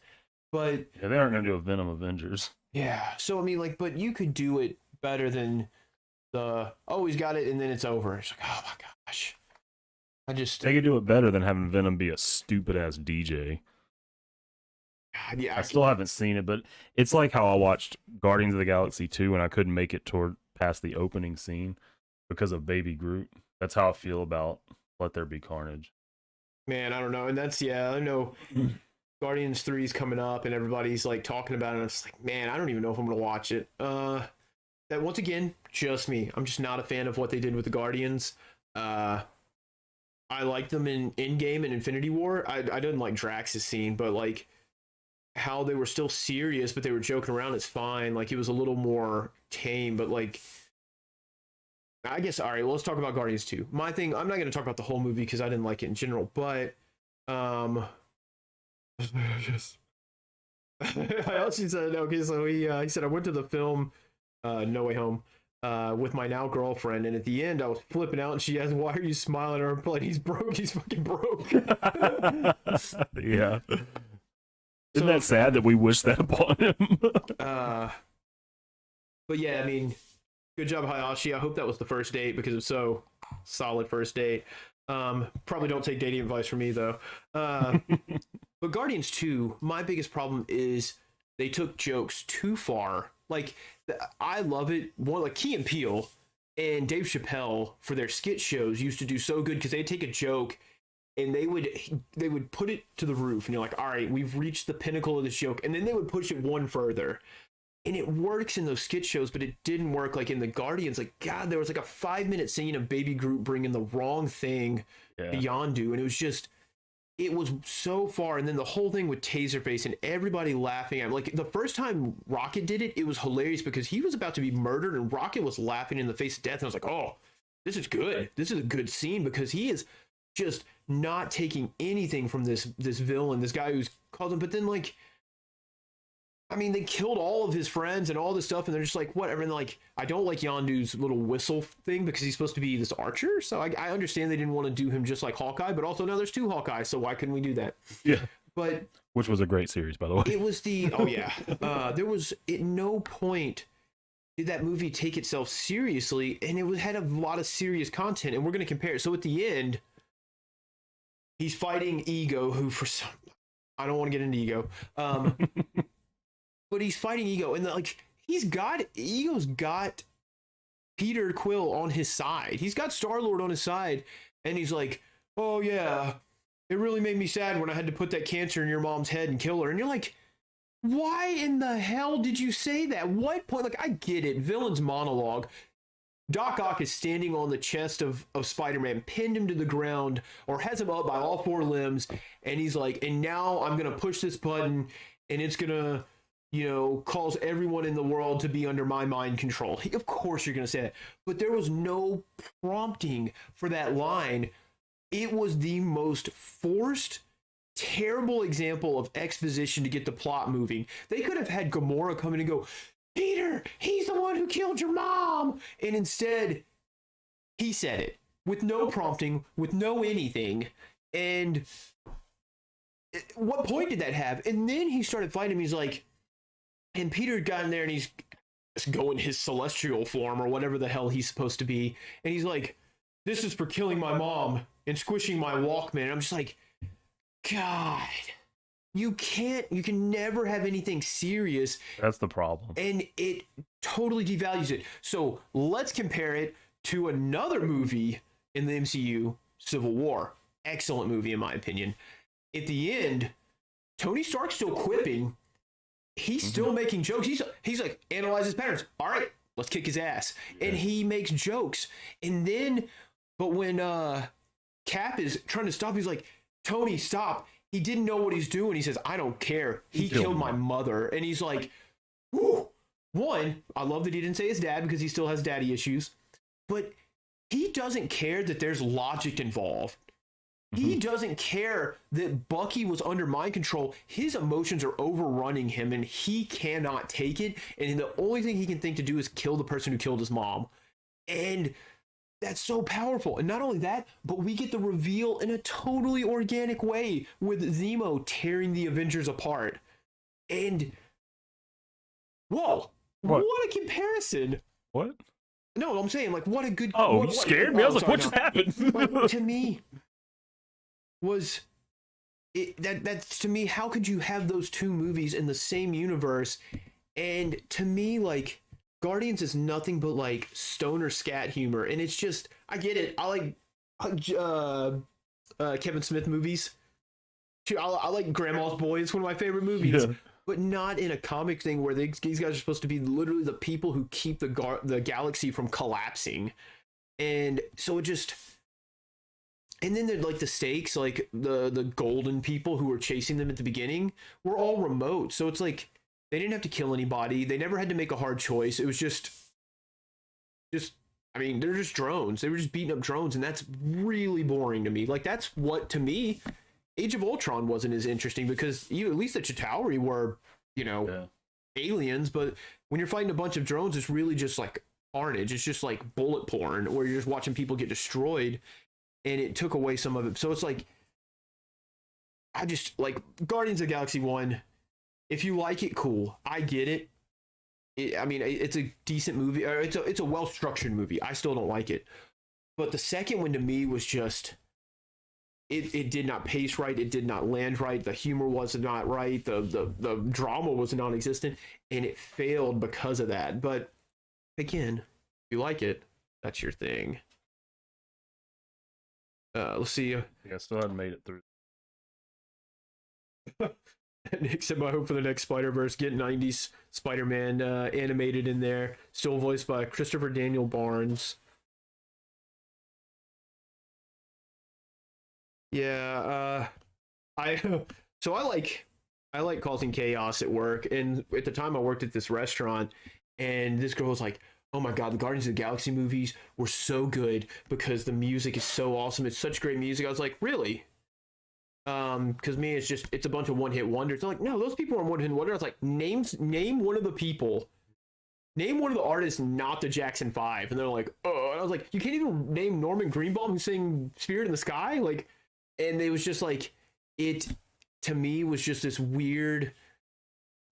Speaker 1: but
Speaker 2: yeah, they aren't gonna do a Venom Avengers.
Speaker 1: Yeah, so I mean, like, but you could do it better than he's got it and then it's over. It's like, oh my gosh.
Speaker 2: They could do it better than having Venom be a stupid ass DJ.
Speaker 1: God, yeah,
Speaker 2: I still haven't seen it, but it's like how I watched Guardians of the Galaxy 2 and I couldn't make it past the opening scene because of Baby Groot. That's how I feel about Let There Be Carnage.
Speaker 1: Man, I don't know. And that's, I know Guardians 3 is coming up and everybody's like talking about it. And I'm just like, man, I don't even know if I'm going to watch it. That once again, just me. I'm just not a fan of what they did with the Guardians. I liked them in Endgame and Infinity War. I didn't like Drax's scene, but like how they were still serious, but they were joking around. It's fine. Like it was a little more tame, but like, I guess, all right, well, let's talk about Guardians 2. My thing, I'm not going to talk about the whole movie because I didn't like it in general, but I also said, okay, so he said, I went to the film No Way Home with my now girlfriend, and at the end I was flipping out and she asked, why are you smiling? Or like, he's broke, he's fucking broke.
Speaker 2: Yeah. Isn't that sad that we wish that upon him?
Speaker 1: But yeah, I mean, good job, Hayashi. I hope that was the first date because it's so solid first date. Probably don't take dating advice from me though. But Guardians 2, my biggest problem is they took jokes too far. Like, I love it. More like Key and Peele and Dave Chappelle for their skit shows used to do so good because they'd take a joke and they would put it to the roof and you're like, all right, we've reached the pinnacle of this joke. And then they would push it one further. And it works in those skit shows, but it didn't work like in the Guardians. Like, God, there was like a 5-minute scene of Baby Groot bringing the wrong thing to Yondu. And it was so far. And then the whole thing with Taserface and everybody laughing at him. Like the first time Rocket did it, it was hilarious because he was about to be murdered and Rocket was laughing in the face of death. And I was like, oh, this is good. This is a good scene because he is just not taking anything from this villain, this guy who's called him. But then like, I mean, they killed all of his friends and all this stuff, and they're just like, whatever. And like, I don't like Yondu's little whistle thing because he's supposed to be this archer. So I understand they didn't want to do him just like Hawkeye, but also now there's 2 Hawkeyes, so why couldn't we do that?
Speaker 2: Yeah.
Speaker 1: But
Speaker 2: which was a great series, by the way.
Speaker 1: It was there was at no point did that movie take itself seriously, and it had a lot of serious content, and we're going to compare it. So at the end, he's fighting Ego, who I don't want to get into Ego. But he's fighting Ego, and like Ego's got Peter Quill on his side. He's got Star-Lord on his side, and he's like, "Oh yeah, it really made me sad when I had to put that cancer in your mom's head and kill her." And you're like, "Why in the hell did you say that? What point?" Like, I get it, villain's monologue. Doc Ock is standing on the chest of Spider-Man, pinned him to the ground, or has him up by all four limbs, and he's like, and now I'm going to push this button, and it's going to, cause everyone in the world to be under my mind control. Of course you're going to say that. But there was no prompting for that line. It was the most forced, terrible example of exposition to get the plot moving. They could have had Gamora come in and go, Peter, he's the one who killed your mom. And instead, he said it with no prompting, with no anything. And what point did that have? And then he started fighting him. He's like, and Peter had gotten there and he's going his celestial form or whatever the hell he's supposed to be. And he's like, this is for killing my mom and squishing my Walkman. And I'm just like, God, you can never have anything serious.
Speaker 2: That's the problem.
Speaker 1: And it totally devalues it. So let's compare it to another movie in the MCU, Civil War. Excellent movie, in my opinion. At the end, Tony Stark's still quipping. He's still making jokes. He's like, analyze his patterns. All right, let's kick his ass. Yeah. And he makes jokes. And then, but when Cap is trying to stop, he's like, Tony, stop. He didn't know what he's doing. He says, I don't care. He killed my mother. And he's like, whew. One, I love that he didn't say his dad because he still has daddy issues. But he doesn't care that there's logic involved. He doesn't care that Bucky was under mind control. His emotions are overrunning him and he cannot take it. And the only thing he can think to do is kill the person who killed his mom. And that's so powerful. And not only that, but we get the reveal in a totally organic way with Zemo tearing the Avengers apart. And whoa, what a comparison.
Speaker 2: What?
Speaker 1: No, I'm saying, like, what a good...
Speaker 2: Oh, you scared me? I was like, what just happened?
Speaker 1: Like, to me... was that's to me, how could you have those two movies in the same universe? And to me, like, Guardians is nothing but like stoner scat humor, and it's just, I get it. I like Kevin Smith movies. I like Grandma's Boy. It's one of my favorite movies. Yeah. But not in a comic thing where these guys are supposed to be literally the people who keep the galaxy from collapsing. And so it just... And then there's like the stakes, like the golden people who were chasing them at the beginning were all remote. So it's like they didn't have to kill anybody. They never had to make a hard choice. It was just I mean, they're just drones. They were just beating up drones, and that's really boring to me. Like, that's what, to me, Age of Ultron wasn't as interesting, because at least the Chitauri were, aliens, but when you're fighting a bunch of drones, it's really just like carnage. It's just like bullet porn where you're just watching people get destroyed. And it took away some of it. So it's like, I just like Guardians of the Galaxy 1. If you like it, cool. I get it. I mean, it's a decent movie. Or it's a well-structured movie. I still don't like it. But the second one to me was just, it did not pace right. It did not land right. The humor was not right. The drama was non-existent. And it failed because of that. But again, if you like it, that's your thing. Let's see.
Speaker 2: Yeah, still haven't made it through.
Speaker 1: Nick said, I hope for the next Spider-Verse, get 90s Spider-Man animated in there. Still voiced by Christopher Daniel Barnes. Yeah, I like causing chaos at work. And at the time I worked at this restaurant, and this girl was like, oh my God, the Guardians of the Galaxy movies were so good because the music is so awesome. It's such great music. I was like, really? Because me, it's a bunch of one-hit wonders. They're like, no, those people are one-hit wonder. I was like, name one of the people. Name one of the artists, not the Jackson 5. And they're like, oh. And I was like, you can't even name Norman Greenbaum who sang Spirit in the Sky? Like, and it was just like, it, to me, was just this weird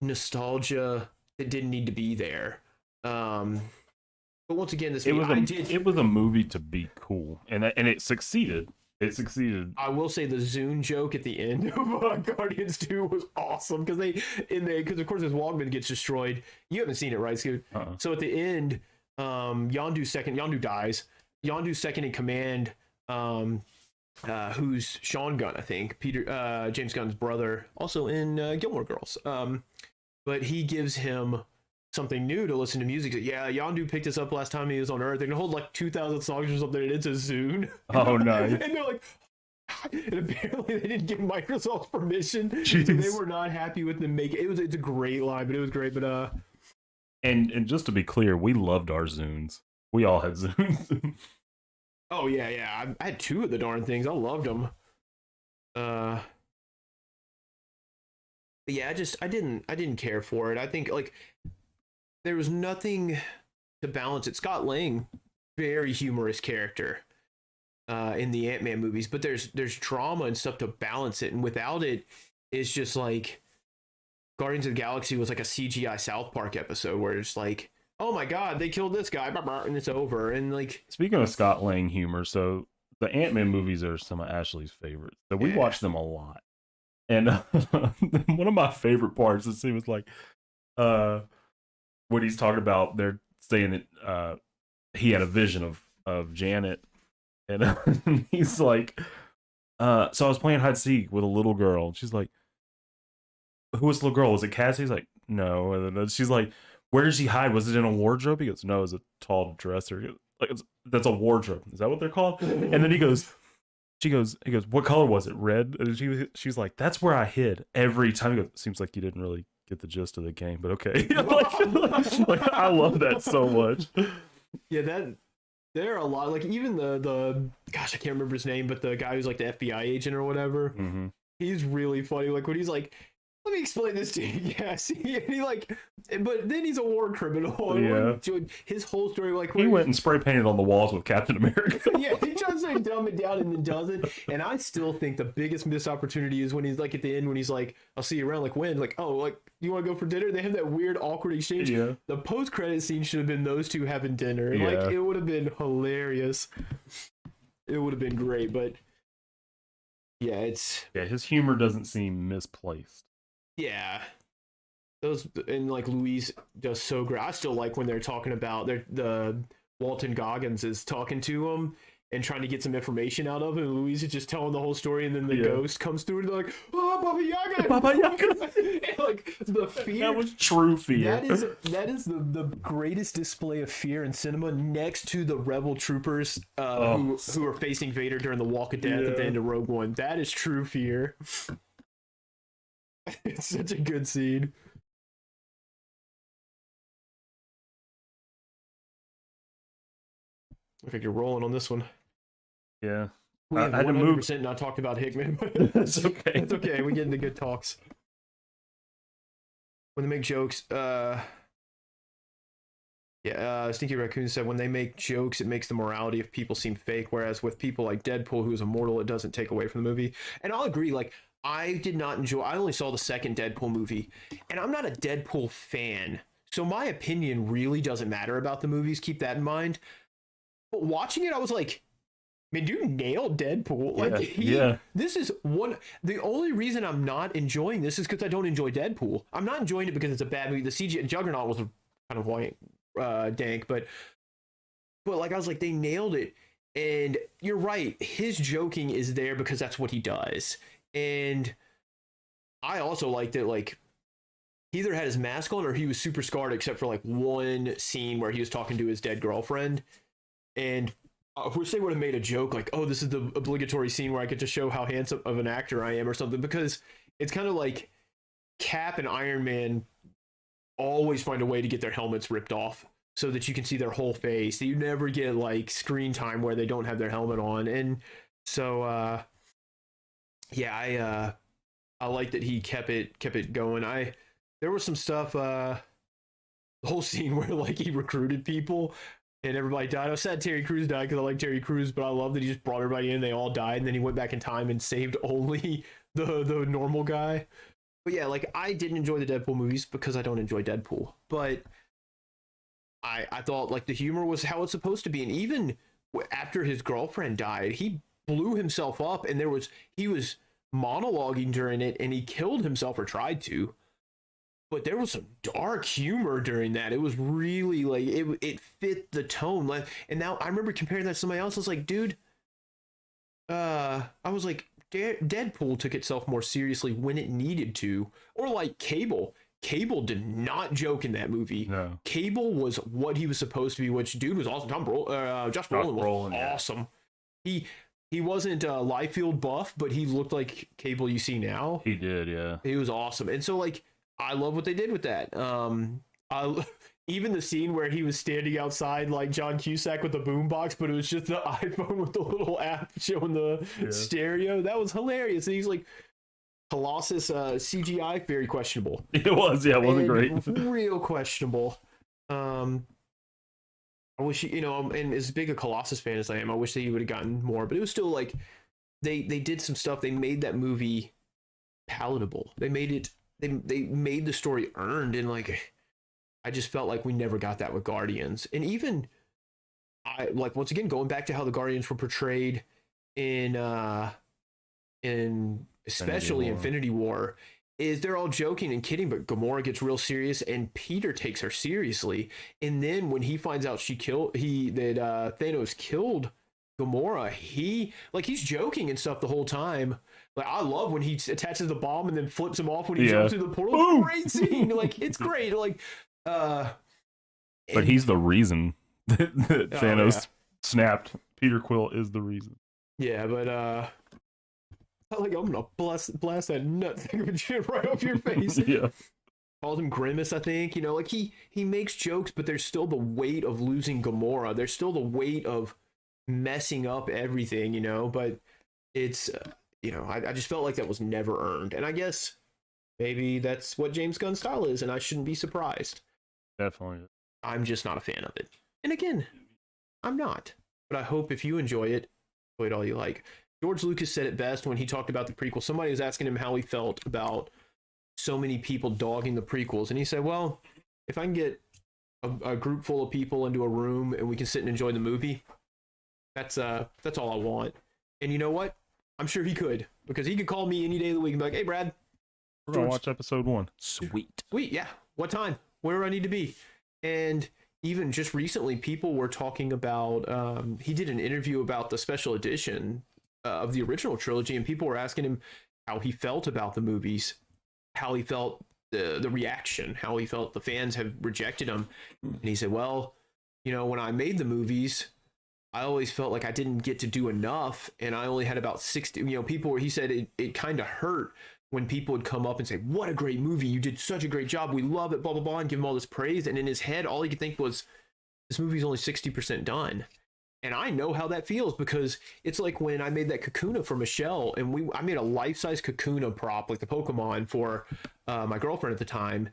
Speaker 1: nostalgia that didn't need to be there. But once again, it
Speaker 2: was a movie to be cool, and it succeeded. It succeeded.
Speaker 1: I will say the Zune joke at the end of Guardians 2 was awesome, because of course his Walkman gets destroyed. You haven't seen it, right, Scoot? So at the end, Yondu dies. Yondu's second in command, who's Sean Gunn, I think, James Gunn's brother, also in Gilmore Girls. But he gives him something new to listen to music. Yeah, Yondu picked this up last time he was on Earth. They're gonna hold like 2,000 songs or something, and it's a Zune.
Speaker 2: Oh, nice.
Speaker 1: And they're like, and apparently they didn't give Microsoft permission,
Speaker 2: Jeez.
Speaker 1: so they were not happy with them making it. It's a great line, but it was great. But
Speaker 2: and just to be clear, we loved our Zunes. We all had Zunes.
Speaker 1: oh yeah, I had 2 of the darn things. I loved them. But yeah, I didn't care for it. I think like there was nothing to balance it. Scott Lang, very humorous character in the Ant-Man movies, but there's drama and stuff to balance it, and without it, it's just like Guardians of the Galaxy was like a CGI South Park episode where it's like, oh my god, they killed this guy, and it's over. And like,
Speaker 2: speaking of Scott Lang humor, so the Ant-Man movies are some of Ashley's favorites, so we watch them a lot. And one of my favorite parts is he was like, when he's talking about, they're saying that he had a vision of Janet, and he's like, so I was playing hide and seek with a little girl, and she's like, who was the little girl? Was it Cassie? He's like, no. And then she's like, where did she hide? Was it in a wardrobe? He goes, no, it was a tall dresser. He goes, like, that's a wardrobe. Is that what they're called? And then he goes, he goes, what color was it? Red? And she's like, that's where I hid every time. He goes, seems like you didn't really get the gist of the game, but okay. like, I love that so much.
Speaker 1: Yeah, there are a lot, like even the gosh, I can't remember his name, but the guy who's like the FBI agent or whatever, he's really funny. Like when he's like, let me explain this to you. Yes, and he like, but then he's a war criminal.
Speaker 2: Yeah,
Speaker 1: his whole story, like
Speaker 2: he went and spray painted on the walls with Captain America.
Speaker 1: Yeah, he tries to like dumb it down and then doesn't. And I still think the biggest missed opportunity is when he's like at the end when he's like, I'll see you around. Like when? Like, oh, like you want to go for dinner? They have that weird awkward exchange.
Speaker 2: Yeah.
Speaker 1: The post credit scene should have been those two having dinner. Yeah. Like it would have been hilarious. It would have been great, but yeah,
Speaker 2: his humor doesn't seem misplaced.
Speaker 1: Yeah, those, and like Louise does so great. I still like when they're talking about the Walton Goggins is talking to him and trying to get some information out of him. And Louise is just telling the whole story, and then the ghost comes through and they're like, "Oh, Baba Yaga, Baba Yaga!" And like the fear.
Speaker 2: That was true fear.
Speaker 1: That is the greatest display of fear in cinema, next to the rebel troopers who are facing Vader during the Walk of Death at the end of Rogue One. That is true fear. It's such a good scene. I think you're rolling on this one.
Speaker 2: Yeah.
Speaker 1: We have 100% not talked about Hickman.
Speaker 2: That's okay.
Speaker 1: It's okay. We get into good talks. When they make jokes, Stinky Raccoon said when they make jokes, it makes the morality of people seem fake, whereas with people like Deadpool, who's immortal, it doesn't take away from the movie. And I'll agree, like, I did not enjoy, I only saw the second Deadpool movie, and I'm not a Deadpool fan, so my opinion really doesn't matter about the movies, keep that in mind. But watching it, I was like, man, dude nailed Deadpool. Like, this is the only reason I'm not enjoying this is because I don't enjoy Deadpool. I'm not enjoying it because it's a bad movie. The CG Juggernaut was kind of white, dank, but like, I was like, they nailed it. And you're right, his joking is there because that's what he does. And I also liked it, like, he either had his mask on or he was super scarred, except for like one scene where he was talking to his dead girlfriend. And I wish they would have made a joke like, oh, this is the obligatory scene where I get to show how handsome of an actor I am or something, because it's kind of like Cap and Iron Man always find a way to get their helmets ripped off so that you can see their whole face. You never get like screen time where they don't have their helmet on. And so, I like that he kept it going. There was some stuff, the whole scene where like he recruited people and everybody died. I was sad Terry Crews died because I like Terry Crews, but I love that he just brought everybody in. They all died, and then he went back in time and saved only the normal guy. But yeah, like, I didn't enjoy the Deadpool movies because I don't enjoy Deadpool. But I thought like the humor was how it's supposed to be, and even after his girlfriend died, he blew himself up, and he was monologuing during it, and he killed himself or tried to. But there was some dark humor during that. It was really like it fit the tone. Like, and now I remember comparing that to somebody else. I was like, dude, I was like, Deadpool took itself more seriously when it needed to, or like Cable. Cable did not joke in that movie.
Speaker 2: No.
Speaker 1: Cable was what he was supposed to be, which dude was awesome. Josh Brolin was awesome. Yeah. He wasn't Liefeld buff, but he looked like Cable you see now.
Speaker 2: He did, yeah.
Speaker 1: He was awesome. And so like I love what they did with that. Even the scene where he was standing outside like John Cusack with the boombox, but it was just the iPhone with the little app showing the stereo. That was hilarious. And he's like, Colossus CGI, very questionable.
Speaker 2: It was, yeah, it wasn't great.
Speaker 1: Real questionable. I wish, and as big a Colossus fan as I am, I wish that he would have gotten more, but it was still like, they did some stuff. They made that movie palatable. They made the story earned, and like, I just felt like we never got that with Guardians. And even once again, going back to how the Guardians were portrayed in especially Infinity War, is they're all joking and kidding, but Gamora gets real serious and Peter takes her seriously. And then when he finds out that Thanos killed Gamora, he's joking and stuff the whole time. Like, I love when he attaches the bomb and then flips him off when he jumps through the portal. Boom! Great scene. Like, it's great. Like,
Speaker 2: but he's the reason that Thanos snapped. Peter Quill is the reason.
Speaker 1: Yeah, but I'm gonna blast that nut thing of shit right off your face.
Speaker 2: Yeah.
Speaker 1: Called him Grimace, I think. Like he makes jokes, but there's still the weight of losing Gamora. There's still the weight of messing up everything, but it's I just felt like that was never earned. And I guess maybe that's what James Gunn's style is, and I shouldn't be surprised.
Speaker 2: Definitely.
Speaker 1: I'm just not a fan of it. And again, I'm not. But I hope if you enjoy it all you like. George Lucas said it best when he talked about the prequel. Somebody was asking him how he felt about so many people dogging the prequels. And he said, well, if I can get a group full of people into a room and we can sit and enjoy the movie, that's all I want. And you know what? I'm sure he could, because he could call me any day of the week and be like, hey, Brad,
Speaker 2: we're going to watch episode 1.
Speaker 1: Sweet, yeah. What time? Where do I need to be? And even just recently, people were talking about, he did an interview about the special edition of the original trilogy, and people were asking him how he felt about the movies, how he felt the reaction, how he felt the fans have rejected him. And he said, well, when I made the movies, I always felt like I didn't get to do enough, and I only had about 60, people where he said it kind of hurt when people would come up and say, what a great movie, you did such a great job, we love it, blah, blah, blah, and give him all this praise. And in his head, all he could think was, this movie's only 60% done. And I know how that feels, because it's like when I made that Kakuna for Michelle, and I made a life-size Kakuna prop, like the Pokemon, for my girlfriend at the time.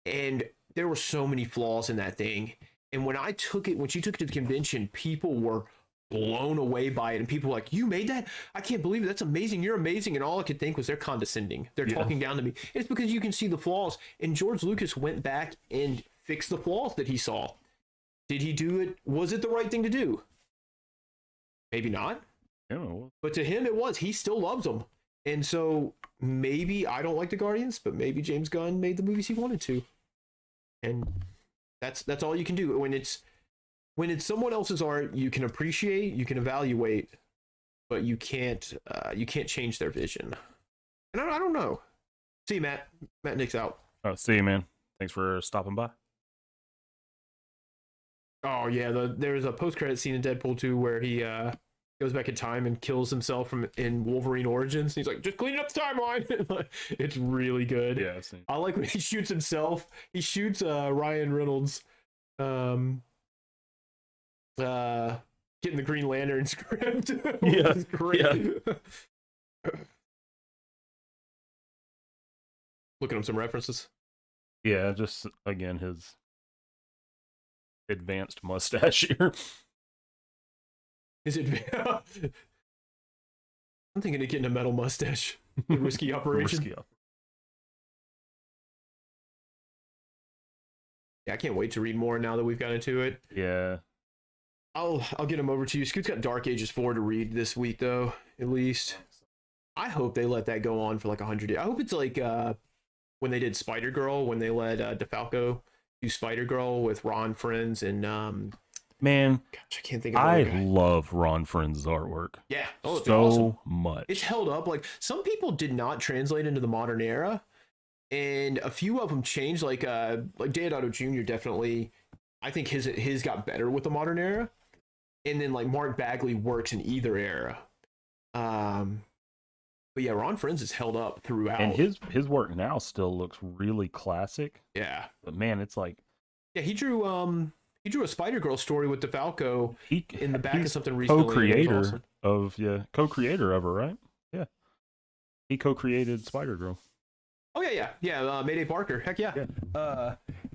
Speaker 1: And there were so many flaws in that thing. And when she took it to the convention, people were blown away by it. And people were like, you made that? I can't believe it. That's amazing. You're amazing. And all I could think was, they're condescending. They're talking down to me. It's because you can see the flaws. And George Lucas went back and fixed the flaws that he saw. Did he do it? Was it the right thing to do? Maybe not. But to him, it was. He still loves them. And so maybe I don't like the Guardians, but maybe James Gunn made the movies he wanted to. And that's all you can do. When it's someone else's art, you can appreciate, you can evaluate, but you can't change their vision. And I don't know. See you, Matt. Matt Nick's out.
Speaker 2: Oh, see you, man. Thanks for stopping by.
Speaker 1: Oh yeah, there's a post-credit scene in Deadpool 2 where he goes back in time and kills himself in Wolverine Origins. He's like, just clean up the timeline. It's really good. Yeah, I've seen. I like when he shoots himself. He shoots Ryan Reynolds getting the Green Lantern script.
Speaker 2: Yeah,
Speaker 1: it's great. Yeah. Looking up some references.
Speaker 2: Yeah, just again his advanced mustache here.
Speaker 1: Is it? I'm thinking of getting a metal mustache. The risky operation. Yeah, I can't wait to read more now that we've got into it.
Speaker 2: Yeah.
Speaker 1: I'll get them over to you. Scoot's got Dark Ages 4 to read this week, though, at least. I hope they let that go on for like 100 years. I hope it's like when they did Spider-Girl, when they let DeFalco do Spider-Girl with Ron Friends and
Speaker 2: man,
Speaker 1: gosh, I can't think of
Speaker 2: I love Ron Friends' artwork.
Speaker 1: Yeah.
Speaker 2: Oh, it's so awesome. Much.
Speaker 1: It's held up. Like, some people did not translate into the modern era, and a few of them changed. Like Deodato Jr. definitely, I think his got better with the modern era, and then like Mark Bagley works in either era. But yeah, Ron Friends is held up throughout,
Speaker 2: and his work now still looks really classic.
Speaker 1: Yeah,
Speaker 2: but man, it's like
Speaker 1: he drew a Spider-Girl story with DeFalco in the back of something recently.
Speaker 2: Co-creator of her, right? Yeah, he co-created Spider-Girl.
Speaker 1: Oh yeah. Mayday Parker. Heck yeah.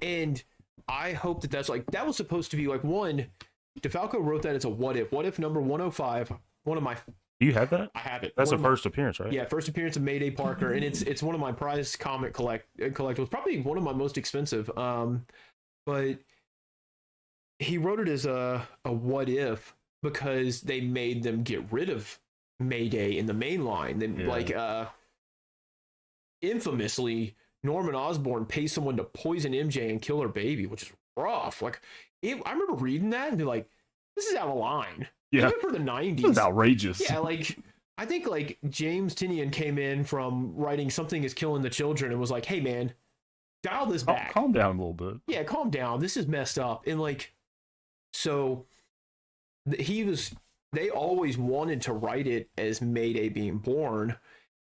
Speaker 1: And I hope that was supposed to be like one. DeFalco wrote that as a what if number 105. One of my.
Speaker 2: Do you have that?
Speaker 1: I have it.
Speaker 2: That's a first appearance, right?
Speaker 1: Yeah, first appearance of Mayday Parker, and it's one of my prized comic collectibles. Probably one of my most expensive. But he wrote it as a what if because they made them get rid of Mayday in the main line. Infamously, Norman Osborn pays someone to poison MJ and kill her baby, which is rough. I remember reading that and be like, this is out of line.
Speaker 2: Yeah.
Speaker 1: Even for the 90s.
Speaker 2: This is outrageous.
Speaker 1: Yeah, I think James Tynion came in from writing Something is Killing the Children and was like, hey man, dial this back.
Speaker 2: Calm down a little bit.
Speaker 1: Yeah, calm down. This is messed up. And so they always wanted to write it as Mayday being born.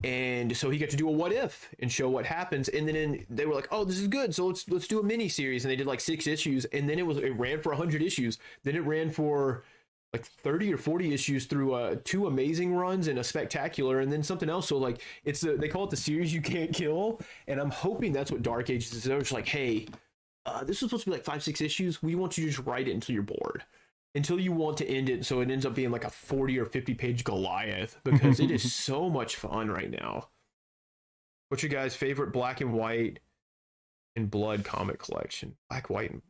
Speaker 1: And so he got to do a what if and show what happens. And then they were like, oh, this is good. So let's do a mini series. And they did like 6 issues. And then it ran for 100 issues. Then it ran for like 30 or 40 issues through 2 amazing runs and a spectacular and then something else. So they call it the series you can't kill. And I'm hoping that's what Dark Ages is. They're just like, hey, this was supposed to be like 5-6 issues. We want you to just write it until you're bored, until you want to end it. So it ends up being like a 40 or 50 page Goliath because it is so much fun right now. What's your guys' favorite black and white and blood comic collection? Black, white, and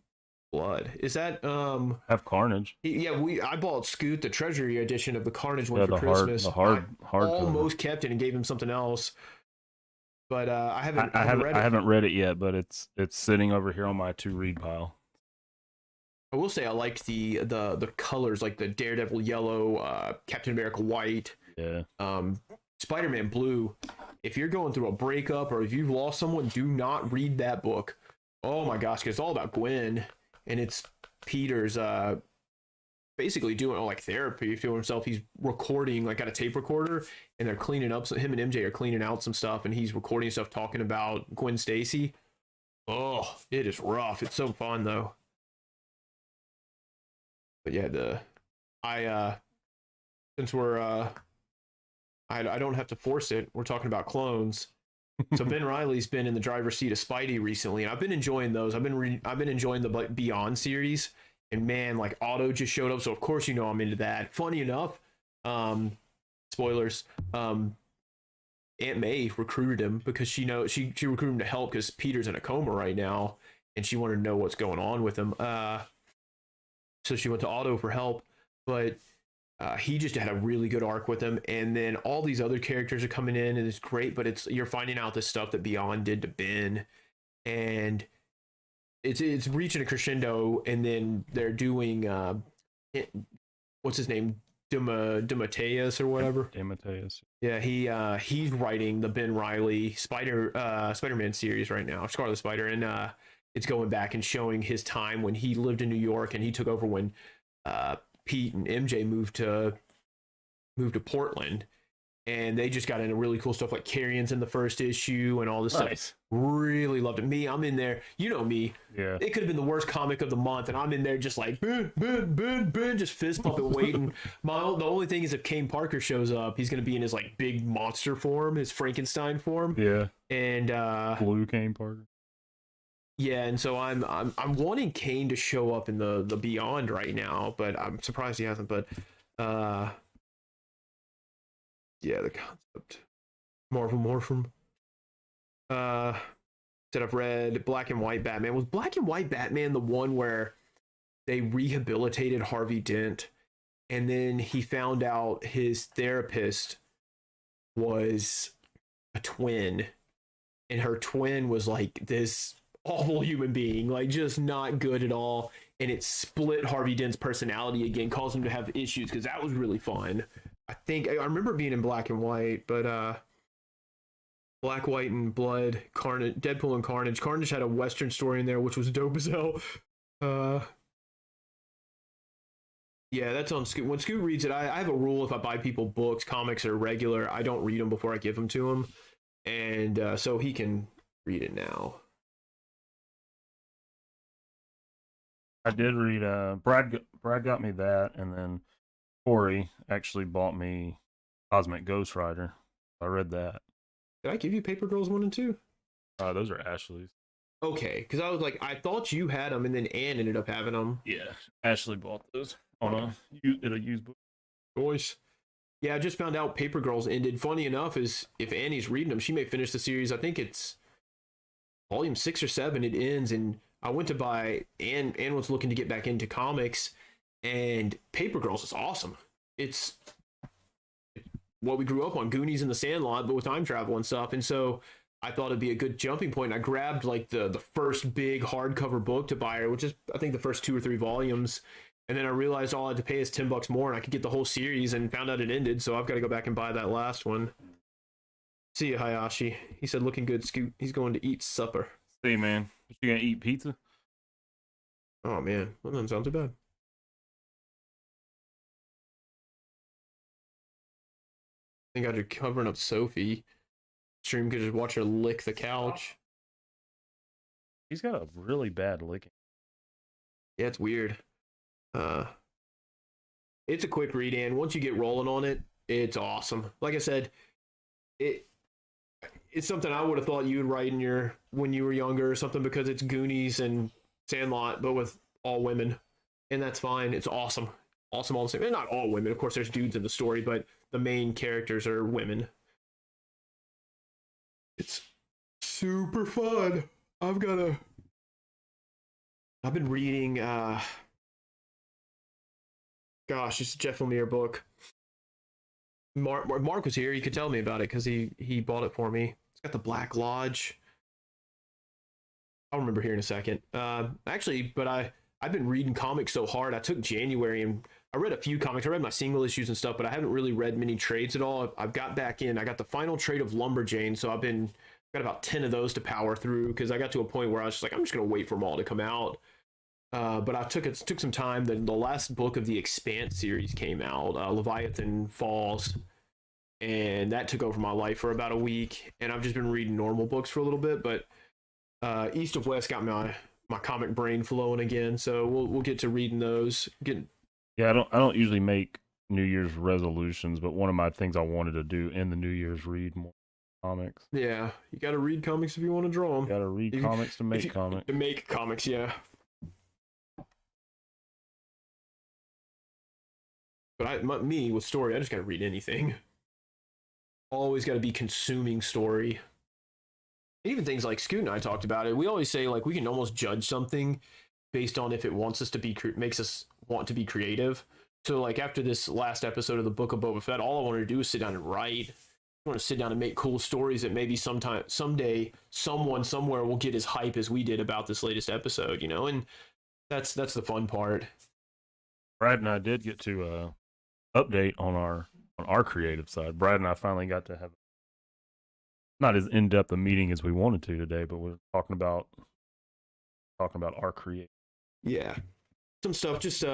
Speaker 1: blood. Is that
Speaker 2: have Carnage?
Speaker 1: Yeah, I bought Scoot the Treasury edition of the Carnage one for Christmas.
Speaker 2: The hard
Speaker 1: almost kept it and gave him something else. But I haven't read it.
Speaker 2: I haven't read it yet, but it's sitting over here on my to read pile.
Speaker 1: I will say I liked the colors, like the Daredevil yellow, Captain America white, Spider-Man blue. If you're going through a breakup or if you've lost someone, do not read that book. Oh my gosh, because it's all about Gwen. And it's Peter's basically doing like therapy for himself. He's recording like on a tape recorder, and they're cleaning up. So him and MJ are cleaning out some stuff, and he's recording stuff talking about Gwen Stacy. Oh, it is rough. It's so fun though. But yeah, since we're I don't have to force it. We're talking about clones. So Ben Reilly's been in the driver's seat of Spidey recently, and I've been enjoying those. I've been enjoying the Beyond series, and man, like Otto just showed up, so of course I'm into that. Funny enough, spoilers. Aunt May recruited him because she recruited him to help because Peter's in a coma right now, and she wanted to know what's going on with him. So she went to Otto for help, but he just had a really good arc with him, and then all these other characters are coming in, and it's great. But you're finding out the stuff that Beyond did to Ben, and it's reaching a crescendo. And then they're doing what's his name, DeMatteis or whatever.
Speaker 2: DeMatteis.
Speaker 1: Yeah, he's writing the Ben Reilly Spider-Man series right now, Scarlet Spider, and it's going back and showing his time when he lived in New York and he took over when Pete and MJ moved to Portland, and they just got into really cool stuff like Carrion's in the first issue and all this stuff. Really loved it. I'm in there. You know me.
Speaker 2: Yeah.
Speaker 1: It could have been the worst comic of the month, and I'm in there just like Ben, just fist pumping, waiting. The only thing is if Kane Parker shows up, he's gonna be in his like big monster form, his Frankenstein form.
Speaker 2: Yeah.
Speaker 1: And
Speaker 2: blue Kane Parker.
Speaker 1: Yeah, and so I'm wanting Kane to show up in the Beyond right now, but I'm surprised he hasn't. But yeah, the concept Marvel Morphin. That I've read Black and White Batman. Was Black and White Batman the one where they rehabilitated Harvey Dent, and then he found out his therapist was a twin, and her twin was like this awful human being, like just not good at all, and it split Harvey Dent's personality again, caused him to have issues, because that was really fun. I remember being in Black and White, but Black, White, and Blood, Carnage, Deadpool and Carnage. Carnage had a Western story in there, which was dope as hell. Yeah, that's on Scoot. When Scoot reads it, I have a rule: if I buy people books, comics, or regular, I don't read them before I give them to him, and so he can read it now.
Speaker 2: I did read. Brad got me that, and then Corey actually bought me Cosmic Ghost Rider. I read that.
Speaker 1: Did I give you Paper Girls 1 and 2?
Speaker 2: Those are Ashley's.
Speaker 1: Okay, because I was like, I thought you had them, and then Ann ended up having them.
Speaker 2: Yeah, Ashley bought those on a used book.
Speaker 1: Boys. Yeah, I just found out Paper Girls ended. Funny enough, is if Annie's reading them, she may finish the series. I think it's volume 6 or 7. It ends, and I went to buy. Ann was looking to get back into comics, and Paper Girls is awesome. It's what we grew up on, Goonies and The Sandlot, but with time travel and stuff. And so I thought it'd be a good jumping point. And I grabbed like the first big hardcover book to buy her, which is I think the first 2 or 3 volumes. And then I realized all I had to pay is $10 more, and I could get the whole series, and found out it ended. So I've got to go back and buy that last one. See you, Hayashi. He said, looking good, Scoot. He's going to eat supper.
Speaker 2: See, man, you gonna eat pizza?
Speaker 1: Oh man, that doesn't sound too bad. I think I just covering up Sophie. Stream could just watch her lick the couch.
Speaker 2: He's got a really bad licking.
Speaker 1: Yeah, it's weird. It's a quick read, and once you get rolling on it, it's awesome. Like I said, it's something I would have thought you would write in when you were younger or something, because it's Goonies and Sandlot, but with all women, and that's fine. It's awesome. Awesome all the same. And not all women, of course. There's dudes in the story, but the main characters are women. It's super fun. I've been reading. Gosh, it's a Jeff Lemire book. Mark was here. He could tell me about it because he bought it for me. It's got the Black Lodge. I'll remember here in a second. Actually, but I've been reading comics so hard. I took January and I read a few comics. I read my single issues and stuff, but I haven't really read many trades at all. I've got back in. I got the final trade of Lumberjane, so I've got about 10 of those to power through, because I got to a point where I was just like, I'm just gonna wait for them all to come out. But I took some time. The last book of the Expanse series came out, Leviathan Falls, and that took over my life for about a week. And I've just been reading normal books for a little bit, but East of West got my comic brain flowing again. So we'll get to reading those.
Speaker 2: Yeah, I don't usually make New Year's resolutions, but one of my things I wanted to do in the New Year's read more comics.
Speaker 1: Yeah, you got to read comics if you want to draw them.
Speaker 2: You got to read comics to make comics.
Speaker 1: To make comics, yeah. But me with story, I just got to read anything. Always got to be consuming story. And even things like Scoot and I talked about it. We always say like we can almost judge something based on if it wants us to be makes us want to be creative. So like after this last episode of the Book of Boba Fett, all I wanted to do was sit down and write. I want to sit down and make cool stories that maybe someday someone somewhere will get as hype as we did about this latest episode, you know. And that's the fun part.
Speaker 2: Brad and I did get to update on our creative side. Brad and I finally got to have not as in-depth a meeting as we wanted to today, but we're talking about our creative.
Speaker 1: Yeah, some stuff, just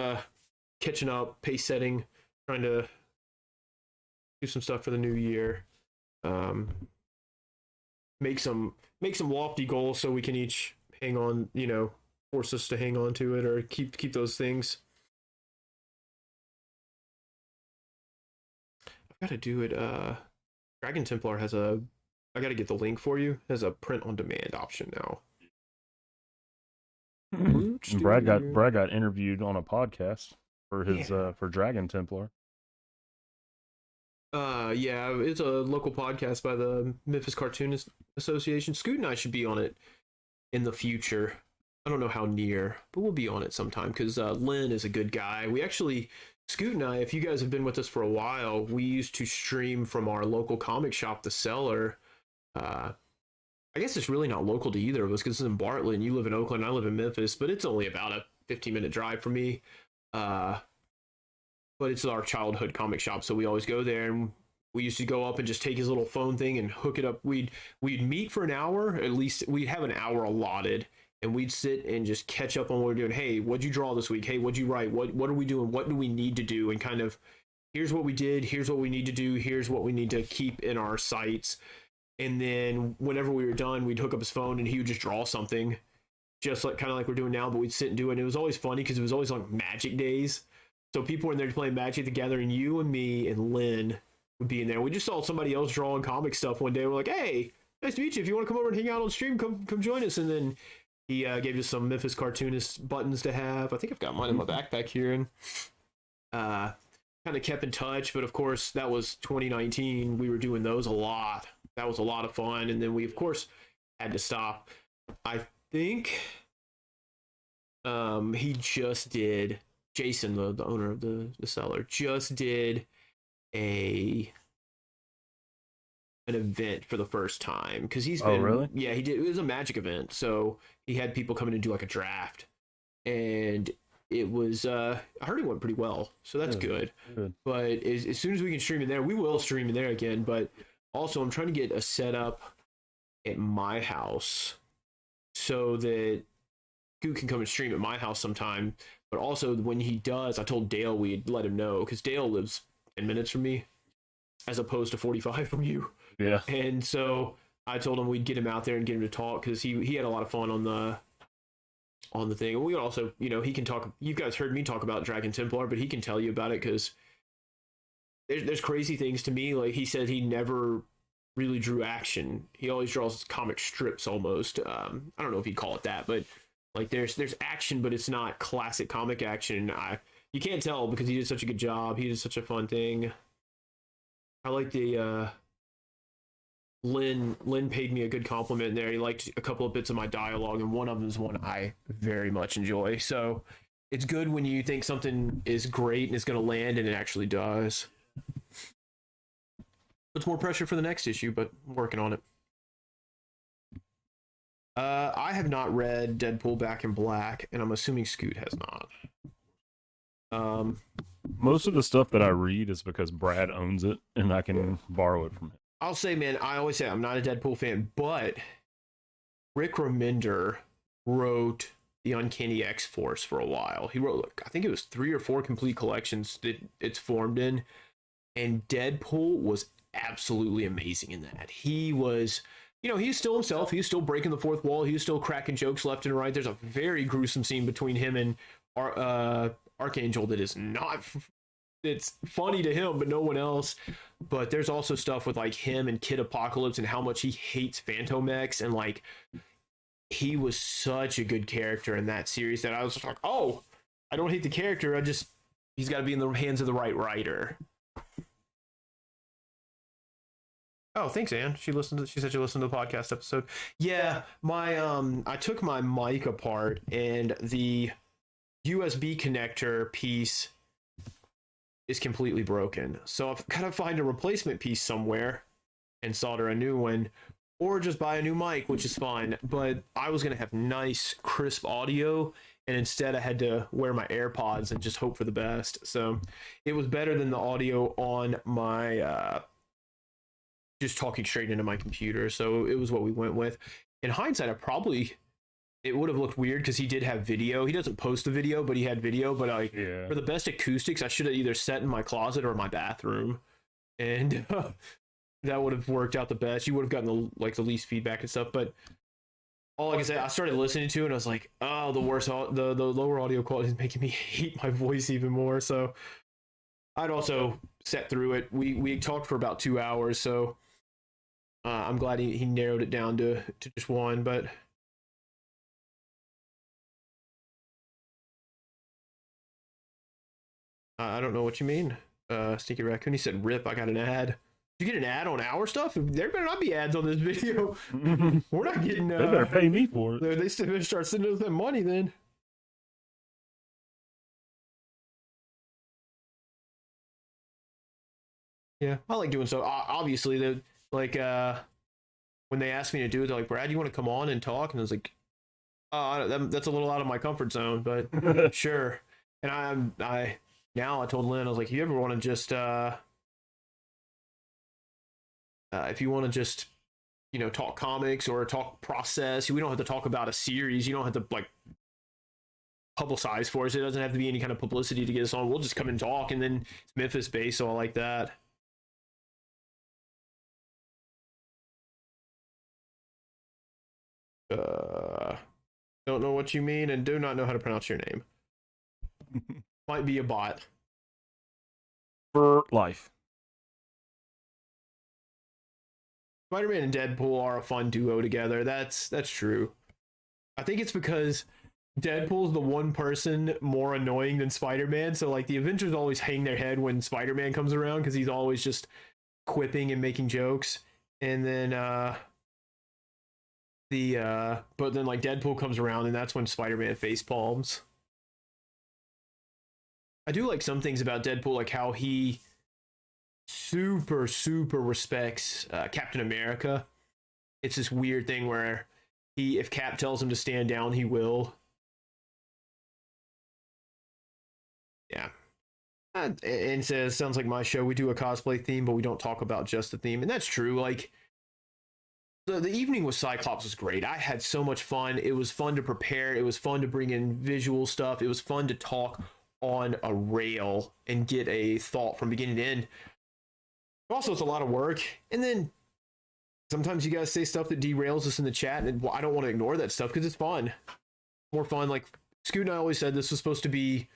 Speaker 1: catching up, pace setting, trying to do some stuff for the new year. Make some lofty goals so we can each hang on, you know, force us to hang on to it, or keep those things. I've got to do it. Dragon Templar has I got to get the link for you. Has a print on demand option now.
Speaker 2: Brad got interviewed on a podcast for his for Dragon Templar.
Speaker 1: Yeah, it's a local podcast by the Memphis Cartoonist Association. Scoot and I should be on it in the future. I don't know how near, but we'll be on it sometime, because Lynn is a good guy. We actually, Scoot and I, if you guys have been with us for a while, we used to stream from our local comic shop, The Cellar. I guess it's really not local to either of us, because it's in Bartlett and you live in Oakland, I live in Memphis, but it's only about a 15-minute drive for me. But it's our childhood comic shop, so we always go there, and We used to go up and just take his little phone thing and hook it up. We'd meet for an hour, at least we'd have an hour allotted, and we'd sit and just catch up on what we're doing. Hey, what'd you draw this week? Hey, what'd you write? What are we doing? What do we need to do? And kind of, here's what we did, here's what we need to do, here's what we need to keep in our sights. And then whenever we were done, we'd hook up his phone and he would just draw something, just like kind of like we're doing now, but we'd sit and do it. And it was always funny because it was always like Magic days. So people were in there playing Magic together, and you and me and Lynn would be in there. We just saw somebody else drawing comic stuff one day. We're like, hey, nice to meet you. If you want to come over and hang out on stream, come join us. And then he gave us some Memphis Cartoonist buttons to have. I think I've got mine in my backpack here. And kind of kept in touch. But of course, that was 2019. We were doing those a lot. That was a lot of fun. And then we, of course, had to stop. I think he just did, Jason, the owner of the seller, just did an event for the first time, because he's been,
Speaker 2: really?
Speaker 1: Yeah, he did. It was a Magic event, so he had people come in and do like a draft, and it was I heard it went pretty well, so that's good. But as soon as we can stream in there, we will stream in there again. But also, I'm trying to get a setup at my house so that Goo can come and stream at my house sometime. But also, when he does, I told Dale we'd let him know, because Dale lives 10 minutes from me as opposed to 45 from you.
Speaker 2: Yeah.
Speaker 1: And so I told him we'd get him out there and get him to talk, because he had a lot of fun on the thing. And we also, he can talk. You guys heard me talk about Dragon Templar, but he can tell you about it, because there's crazy things to me. Like, he said he never really drew action. He always draws comic strips almost. I don't know if he'd call it that, but like there's action, but it's not classic comic action. You can't tell, because he did such a good job. He did such a fun thing. I like the Lynn paid me a good compliment there. He liked a couple of bits of my dialogue, and one of them is one I very much enjoy. So it's good when you think something is great and it's going to land, and it actually does. Puts more pressure for the next issue, but I'm working on it. I have not read Deadpool Back in Black, and I'm assuming Scoot has not.
Speaker 2: Most of the stuff that I read is because Brad owns it, and I can borrow it from him.
Speaker 1: I'll say, man, I always say I'm not a Deadpool fan, but Rick Remender wrote the Uncanny X-Force for a while. He wrote, I think it was 3 or 4 complete collections that it's formed in, and Deadpool was absolutely amazing in that. He was, he's still himself. He's still breaking the fourth wall. He's still cracking jokes left and right. There's a very gruesome scene between him and Archangel that is not, it's funny to him, but no one else. But there's also stuff with like him and Kid Apocalypse and how much he hates Phantomex, and like he was such a good character in that series that I was just like, oh, I don't hate the character. He's got to be in the hands of the right writer. Oh, thanks, Anne. She said she listened to the podcast episode. Yeah, my I took my mic apart, and the USB connector piece is completely broken. So I've got to find a replacement piece somewhere and solder a new one, or just buy a new mic, which is fine. But I was going to have nice, crisp audio, and instead I had to wear my AirPods and just hope for the best. So it was better than the audio on my just talking straight into my computer. So it was what we went with. In hindsight, it would have looked weird, because he did have video. He doesn't post the video, but he had video. But for the best acoustics, I should have either set in my closet or my bathroom, and that would have worked out the best. You would have gotten the least feedback and stuff. But all I can say, I started listening to it, and I was like, oh, the lower audio quality is making me hate my voice even more. So I'd also sat through it. We talked for about 2 hours, so I'm glad he narrowed it down to just one. But I don't know what you mean, Stinky Raccoon. He said, rip, I got an ad. Did you get an ad on our stuff? There better not be ads on this video. We're not getting...
Speaker 2: they better pay me for it.
Speaker 1: They still better start sending us that money then. Yeah, I like doing so. Obviously, when they asked me to do it, they're like, Brad, you want to come on and talk? And I was like, that's a little out of my comfort zone, but sure. And I told Lynn, I was like, if you ever want to just if you want to just talk comics or talk process, we don't have to talk about a series. You don't have to like publicize for us. It doesn't have to be any kind of publicity to get us on. We'll just come and talk, and then it's Memphis based, so I like that. Don't know what you mean and do not know how to pronounce your name. Might be a bot.
Speaker 2: For life.
Speaker 1: Spider-Man and Deadpool are a fun duo together. That's true. I think it's because Deadpool's the one person more annoying than Spider-Man, so like the Avengers always hang their head when Spider-Man comes around because he's always just quipping and making jokes. And then but then like Deadpool comes around and that's when Spider-Man face palms. I do like some things about Deadpool, like how he super respects Captain America. It's this weird thing where if Cap tells him to stand down, he will. Yeah. And says, sounds like my show. We do a cosplay theme, but we don't talk about just the theme. And that's true. Like, the evening with Cyclops was great. I had so much fun. It was fun to prepare. It was fun to bring in visual stuff. It was fun to talk on a rail and get a thought from beginning to end. Also, it's a lot of work. And then sometimes you guys say stuff that derails us in the chat, and I don't want to ignore that stuff because it's fun. More fun. Like, Scoot and I always said this was supposed to be,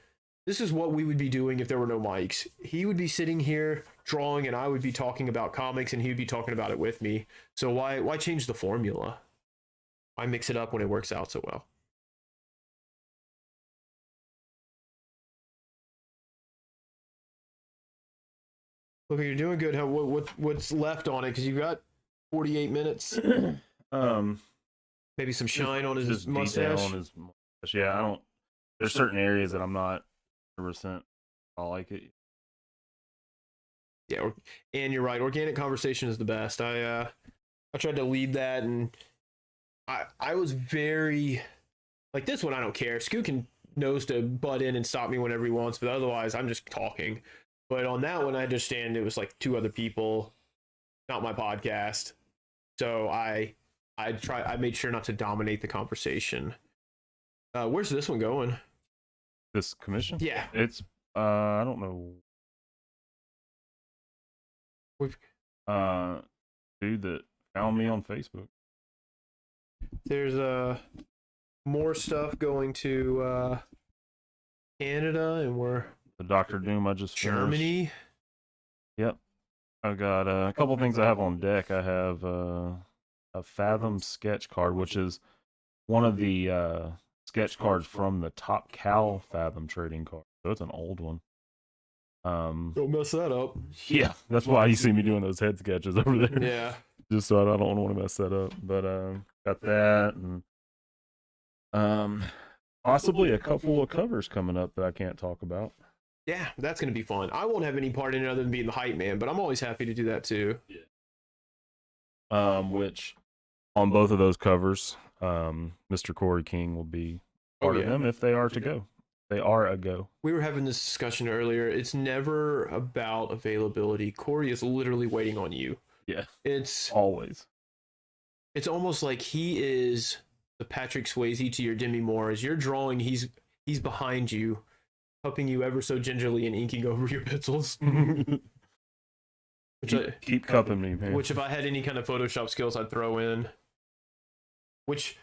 Speaker 1: this is what we would be doing if there were no mics. He would be sitting here drawing, and I would be talking about comics, and he would be talking about it with me. So why change the formula? Why mix it up when it works out so well? Look, you're doing good. What's left on it? Because you've got 48 minutes. Maybe some shine on his mustache.
Speaker 2: On his mustache. Yeah, I don't. There's certain areas that I'm not 100%. I like it.
Speaker 1: Yeah, and you're right. Organic conversation is the best. I tried to lead that, and I was very like this one. I don't care. Scoot knows to butt in and stop me whenever he wants, but otherwise, I'm just talking. But on that one, I understand it was like two other people, not my podcast. So I made sure not to dominate the conversation. Where's this one going?
Speaker 2: This commission?
Speaker 1: Yeah.
Speaker 2: It's I don't know. Dude that found me on Facebook.
Speaker 1: There's more stuff going to Canada, and we're
Speaker 2: The Doctor Doom I just
Speaker 1: Germany.
Speaker 2: finished. Yep. I've got a couple things I have on deck. I have a Fathom sketch card, which is one of the sketch cards from the Top Cow Fathom trading card. So it's an old one.
Speaker 1: Don't mess that up.
Speaker 2: Yeah, that's why you see me doing those head sketches over there.
Speaker 1: Yeah.
Speaker 2: Just so I don't want to mess that up. But got that, and possibly a couple of covers coming up that I can't talk about.
Speaker 1: Yeah, that's going to be fun. I won't have any part in it other than being the hype man, but I'm always happy to do that too.
Speaker 2: Yeah. Which on both of those covers, Mr. Corey King will be part of them if they are to go. They are a go.
Speaker 1: We were having this discussion earlier. It's never about availability. Corey is literally waiting on you.
Speaker 2: Yeah.
Speaker 1: It's
Speaker 2: always.
Speaker 1: It's almost like he is the Patrick Swayze to your Demi Moore. As you're drawing, he's behind you, helping you ever so gingerly and inking over your pencils.
Speaker 2: Keep cupping me, man.
Speaker 1: Which if I had any kind of Photoshop skills, I'd throw in. Which,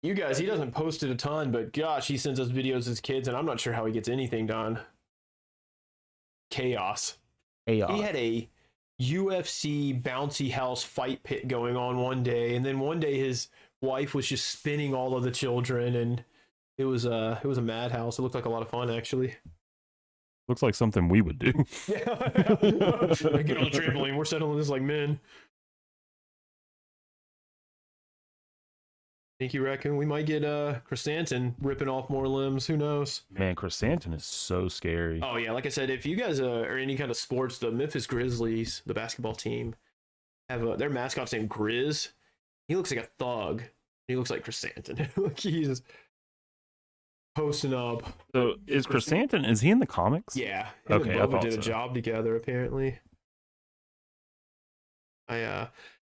Speaker 1: you guys, he doesn't post it a ton, but gosh, he sends us videos as kids, and I'm not sure how he gets anything done. Chaos. He had a UFC bouncy house fight pit going on one day, and then one day his wife was just spinning all of the children, and it was a madhouse. It looked like a lot of fun, actually.
Speaker 2: Looks like something we would do.
Speaker 1: Yeah. Get on the trampoline. We're settling this like men. Think you reckon we might get Chrysanthemum ripping off more limbs? Who knows?
Speaker 2: Man, Chrysanthemum is so scary.
Speaker 1: Oh yeah, like I said, if you guys are any kind of sports, the Memphis Grizzlies, the basketball team, have their mascot's named Grizz. He looks like a thug. He looks like Chrysanthemum. Like he's posting up.
Speaker 2: So is Chrysanthemum? Is he in the comics?
Speaker 1: Yeah.
Speaker 2: Okay,
Speaker 1: I
Speaker 2: thought
Speaker 1: did a
Speaker 2: so.
Speaker 1: job together apparently.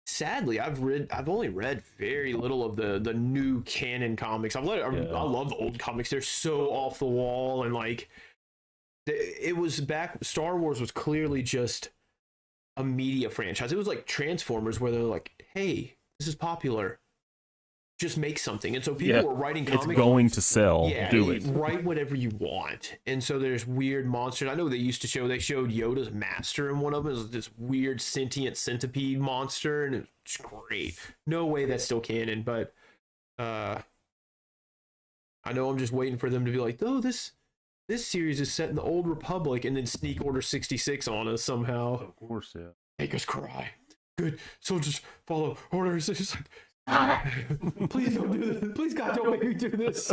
Speaker 1: Sadly, I've only read very little of the new canon comics. I love the old comics. They're so off the wall, and like it was back. Star Wars was clearly just a media franchise. It was like Transformers, where they're like, "Hey, this is popular. Just make something." And so people were writing comics.
Speaker 2: It's going to sell.
Speaker 1: Yeah,
Speaker 2: do it.
Speaker 1: Write whatever you want. And so there's weird monsters. I know they showed Yoda's master in one of them. It was this weird sentient centipede monster, and it's great. No way that's still canon, but I know I'm just waiting for them to be like, oh, this series is set in the Old Republic, and then sneak Order 66 on us somehow.
Speaker 2: Of course, yeah.
Speaker 1: Make us cry. Good. So just follow Order 66. Please don't do this. Please, God, don't make me do this.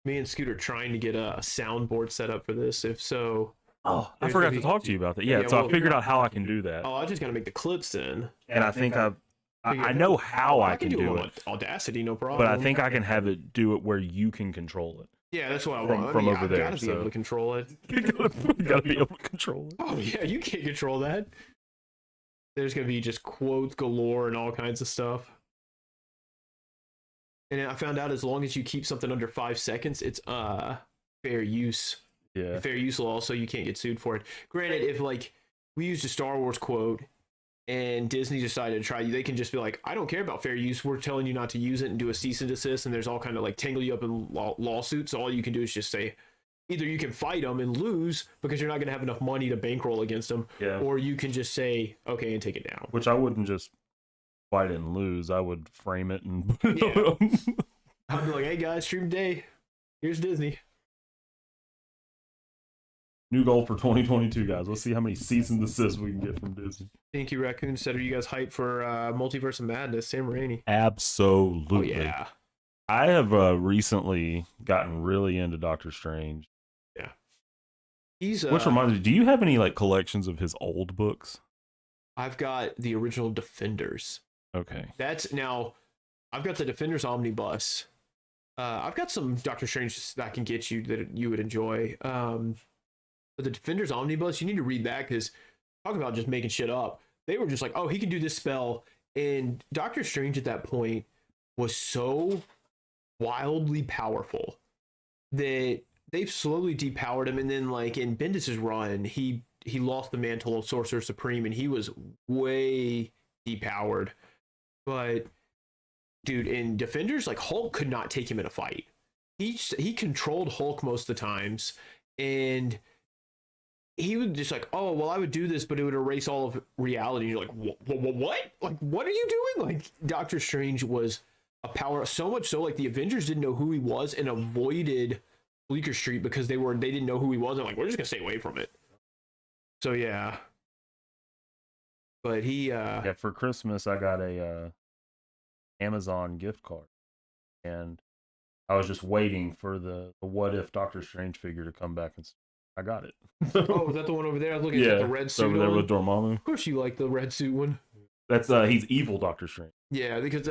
Speaker 1: Me and Scooter trying to get a soundboard set up for this. If so,
Speaker 2: I forgot to talk to you about that. Yeah, so I figured out how I can do that.
Speaker 1: Oh, I just got to make the clips then.
Speaker 2: And I think I know how I can do it.
Speaker 1: Audacity, no problem.
Speaker 2: But I think I can have it do it where you can control it.
Speaker 1: Yeah, that's what I want.
Speaker 2: From over there.
Speaker 1: Gotta be able to control it.
Speaker 2: You gotta be able to control it.
Speaker 1: Oh yeah, you can't control that. There's gonna be just quotes galore and all kinds of stuff. And I found out as long as you keep something under 5 seconds, it's fair use.
Speaker 2: Yeah.
Speaker 1: Fair use law, so you can't get sued for it. Granted, if like we used a Star Wars quote and Disney decided to try, they can just be like, I don't care about fair use. We're telling you not to use it, and do a cease and desist. And there's all kind of like tangle you up in lawsuits. So all you can do is just say, either you can fight them and lose because you're not going to have enough money to bankroll against them, or you can just say, okay, and take it down.
Speaker 2: Which I wouldn't just fight and lose. I would frame it and
Speaker 1: I'd be like, hey guys, stream today. Here's Disney.
Speaker 2: New goal for 2022, guys. Let's see how many cease and desist we can get from Disney.
Speaker 1: Thank you, Raccoon said, are you guys hyped for Multiverse of Madness? Sam Raimi.
Speaker 2: Absolutely.
Speaker 1: Oh, yeah.
Speaker 2: I have recently gotten really into Doctor Strange.
Speaker 1: Yeah. He's
Speaker 2: which reminds me, do you have any like collections of his old books?
Speaker 1: I've got the original Defenders.
Speaker 2: Okay.
Speaker 1: I've got the Defenders Omnibus. I've got some Doctor Strange that I can get you that you would enjoy. But the Defenders Omnibus, you need to read that, because talk about just making shit up. They were just like, oh, he can do this spell. And Doctor Strange at that point was so wildly powerful that they've slowly depowered him. And then like in Bendis's run, he lost the mantle of Sorcerer Supreme, and he was way depowered. But dude, in Defenders, like Hulk could not take him in a fight. He controlled Hulk most of the times, and he would just like, oh, well, I would do this, but it would erase all of reality. And you're like, what? Like, what are you doing? Like, Doctor Strange was a power, so much so, like, the Avengers didn't know who he was and avoided Bleecker Street because they didn't know who he was. And like, we're just gonna stay away from it. So yeah. But he
Speaker 2: yeah, for Christmas I got a Amazon gift card, and I was just waiting for the What If Doctor Strange figure to come back, and I got it.
Speaker 1: Oh, is that the one over there? I was looking at the red suit
Speaker 2: over there
Speaker 1: one.
Speaker 2: with Dormammu.
Speaker 1: Of course you like the red suit one.
Speaker 2: That's he's evil Doctor Strange.
Speaker 1: Yeah, because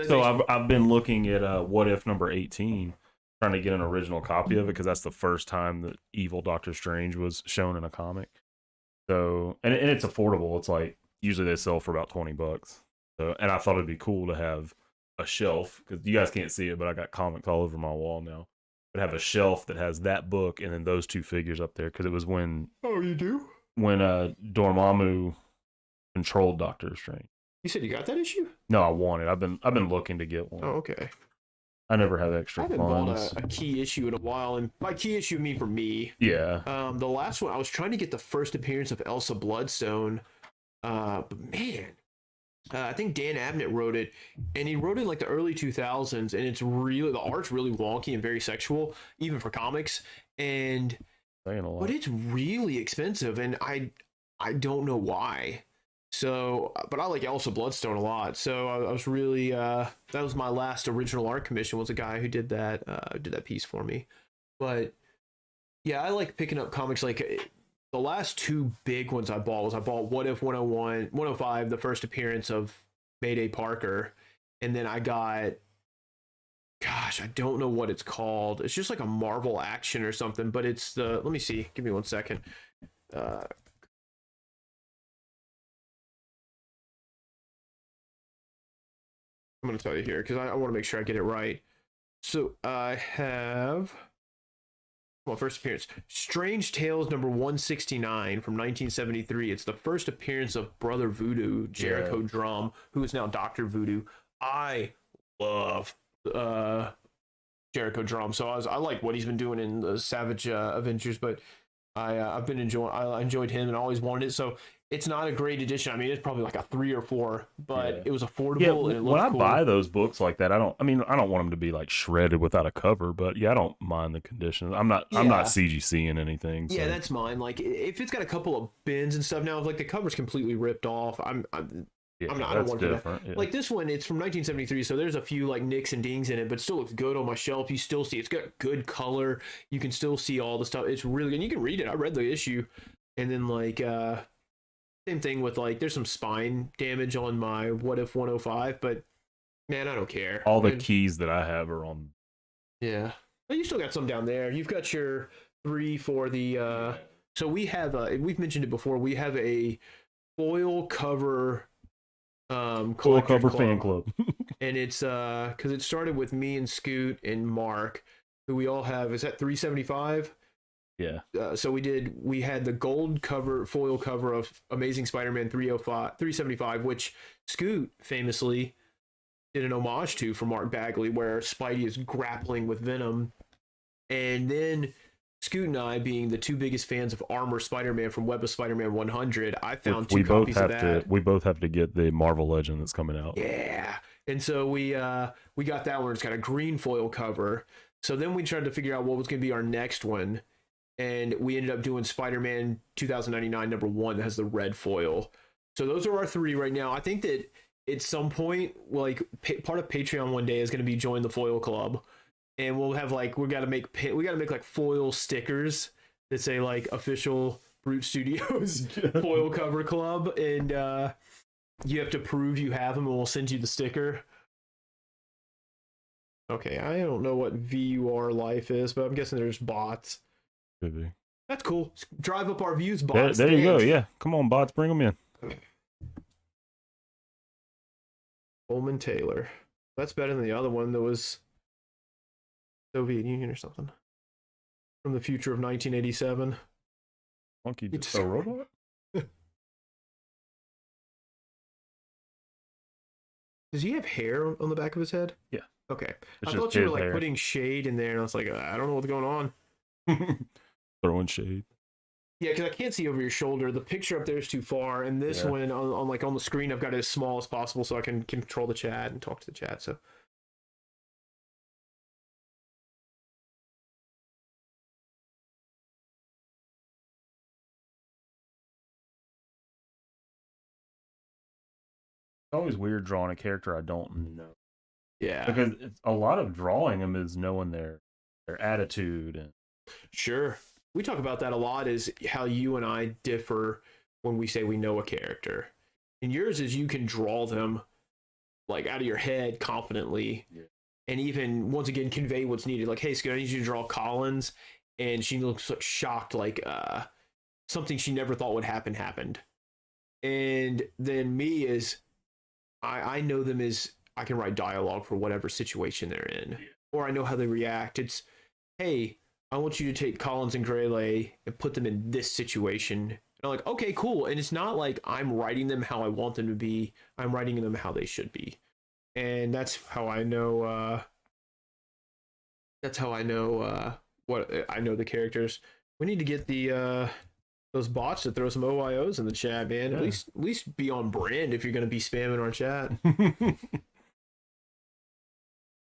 Speaker 2: I've been looking at What If number 18, trying to get an original copy of it, because that's the first time that evil Doctor Strange was shown in a comic. So and it's affordable. It's like usually they sell for about $20. So, and I thought it'd be cool to have a shelf, because you guys can't see it, but I got comics all over my wall now. But have a shelf that has that book and then those two figures up there, because it was when
Speaker 1: you do?
Speaker 2: When Dormammu controlled Doctor Strange.
Speaker 1: You said you got that issue?
Speaker 2: No, I want it. I've been looking to get one.
Speaker 1: Oh, okay.
Speaker 2: I never have extra
Speaker 1: I haven't
Speaker 2: funds.
Speaker 1: bought a key issue in a while, and by key issue I mean for me.
Speaker 2: Yeah.
Speaker 1: The last one, I was trying to get the first appearance of Elsa Bloodstone, but man, I think Dan Abnett wrote it, and he wrote it in like the early 2000s, and it's really, the art's really wonky and very sexual, even for comics, and but it's really expensive, and I don't know why. So, but I like Elsa Bloodstone a lot. So I was really that was my last original art commission, was a guy who did that piece for me. But yeah, I like picking up comics. Like the last two big ones I bought What If 101, 105, the first appearance of Mayday Parker, and then I got gosh, I don't know what it's called. It's just like a Marvel action or something, but it's the, let me see. Give me 1 second. I'm going to tell you here because I want to make sure I get it right. So I have, well, first appearance, Strange Tales number 169 from 1973. It's the first appearance of Brother Voodoo, Jericho Drum, who is now Dr. Voodoo. I love Jericho Drum, so I like what he's been doing in the Savage Adventures, but I enjoyed him and always wanted it. So it's not a great edition. I mean, it's probably like a 3 or 4, but it was affordable and it
Speaker 2: when
Speaker 1: looked
Speaker 2: I
Speaker 1: cool.
Speaker 2: buy those books like that, I don't want them to be like shredded without a cover, but yeah, I don't mind the conditions. I'm not CGCing anything. So.
Speaker 1: Yeah, that's mine. Like if it's got a couple of bins and stuff now, if like the cover's completely ripped off, I don't want that. Yeah. Like this one, it's from 1973, so there's a few like nicks and dings in it, but it still looks good on my shelf. You still see it's got good color. You can still see all the stuff. It's really good. You can read it. I read the issue, and then like same thing with like there's some spine damage on my What If 105, but man, I don't care.
Speaker 2: All the keys that I have are on.
Speaker 1: Yeah, but you still got some down there. You've got your 3 for the. So we have we've mentioned it before. We have a foil cover.
Speaker 2: Full cover fan club.
Speaker 1: And it's because it started with me and Scoot and Mark, who we all have. Is that 375?
Speaker 2: Yeah.
Speaker 1: So we had the gold cover, foil cover of Amazing Spider-Man 375, which Scoot famously did an homage to for Mark Bagley, where Spidey is grappling with Venom, and then Scoot and I, being the 2 biggest fans of Armor Spider-Man from Web of Spider-Man 100, I found 2 copies of that.
Speaker 2: We both have to get the Marvel Legend that's coming out.
Speaker 1: Yeah, and so we got that one. It's got a green foil cover. So then we tried to figure out what was going to be our next one, and we ended up doing Spider-Man 2099 number 1 that has the red foil. So those are our 3 right now. I think that at some point, like part of Patreon one day is going to be join the foil club. And we'll have like we gotta make like foil stickers that say like official Brute Studios foil cover club, and you have to prove you have them, and we'll send you the sticker. Okay, I don't know what VUR life is, but I'm guessing there's bots.
Speaker 2: Could be.
Speaker 1: That's cool. Drive up our views, bots.
Speaker 2: There you go. Yeah, come on, bots, bring them in.
Speaker 1: Coleman Taylor. That's better than the other one that was Soviet Union or something from the future of 1987.
Speaker 2: Monkey just a robot.
Speaker 1: Does he have hair on the back of his head?
Speaker 2: Yeah.
Speaker 1: Okay.
Speaker 2: It's
Speaker 1: I thought you were like putting shade in there, and I was like, I don't know what's going on.
Speaker 2: Throwing shade.
Speaker 1: Yeah, because I can't see over your shoulder. The picture up there is too far, and this one on the screen, I've got it as small as possible so I can control the chat and talk to the chat. So.
Speaker 2: It's always weird drawing a character I don't know.
Speaker 1: Yeah,
Speaker 2: because a lot of drawing them is knowing their attitude and.
Speaker 1: Sure, we talk about that a lot. Is how you and I differ when we say we know a character. And yours is you can draw them like out of your head confidently, and even once again convey what's needed. Like, hey, Scott, I need you to draw Collins, and she looks like shocked, like something she never thought would happen happened. And then me is. I know them as I can write dialogue for whatever situation they're in, or I know how they react. It's, hey, I want you to take Collins and Greyley and put them in this situation. And I'm like, okay, cool. And it's not like I'm writing them how I want them to be. I'm writing them how they should be. And that's how I know. What I know the characters. We need to get the those bots to throw some OIOs in the chat, man. Yeah. At least be on brand if you're going to be spamming our chat.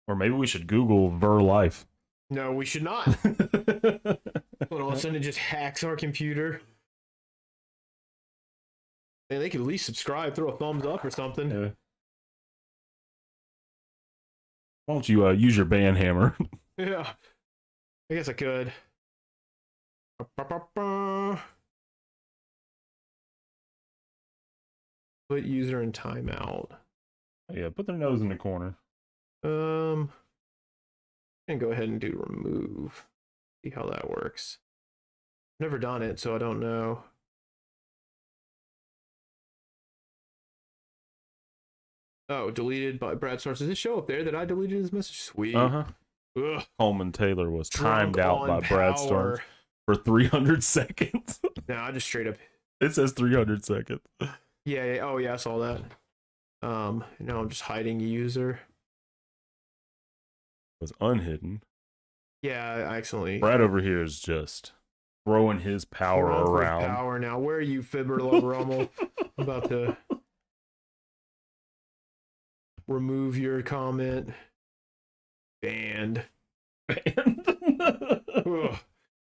Speaker 2: Or maybe we should Google Ver Life.
Speaker 1: No, we should not. When all of a sudden it just hacks our computer. And they could at least subscribe, throw a thumbs up or something.
Speaker 2: Yeah. Why don't you use your band hammer?
Speaker 1: Yeah. I guess I could. Put user in timeout.
Speaker 2: Yeah, put their nose in the corner.
Speaker 1: And go ahead and do remove. See how that works. Never done it, so I don't know. Oh, deleted by Brad Starks. Does it show up there that I deleted his message? Sweet.
Speaker 2: Uh-huh.
Speaker 1: Ugh.
Speaker 2: Coleman Taylor was
Speaker 1: Drunk
Speaker 2: timed out
Speaker 1: on
Speaker 2: by Brad Starks
Speaker 1: power.
Speaker 2: for 300 seconds.
Speaker 1: No, I just straight up.
Speaker 2: It says 300 seconds.
Speaker 1: Yeah. Oh, yeah. I saw that. Now I'm just hiding user.
Speaker 2: Was unhidden.
Speaker 1: Yeah, I accidentally.
Speaker 2: Brad over here is just throwing his power
Speaker 1: Drunk with
Speaker 2: around.
Speaker 1: Power now. Where are you, Fibber Rommel? I'm about to remove your comment. Banned. Ugh.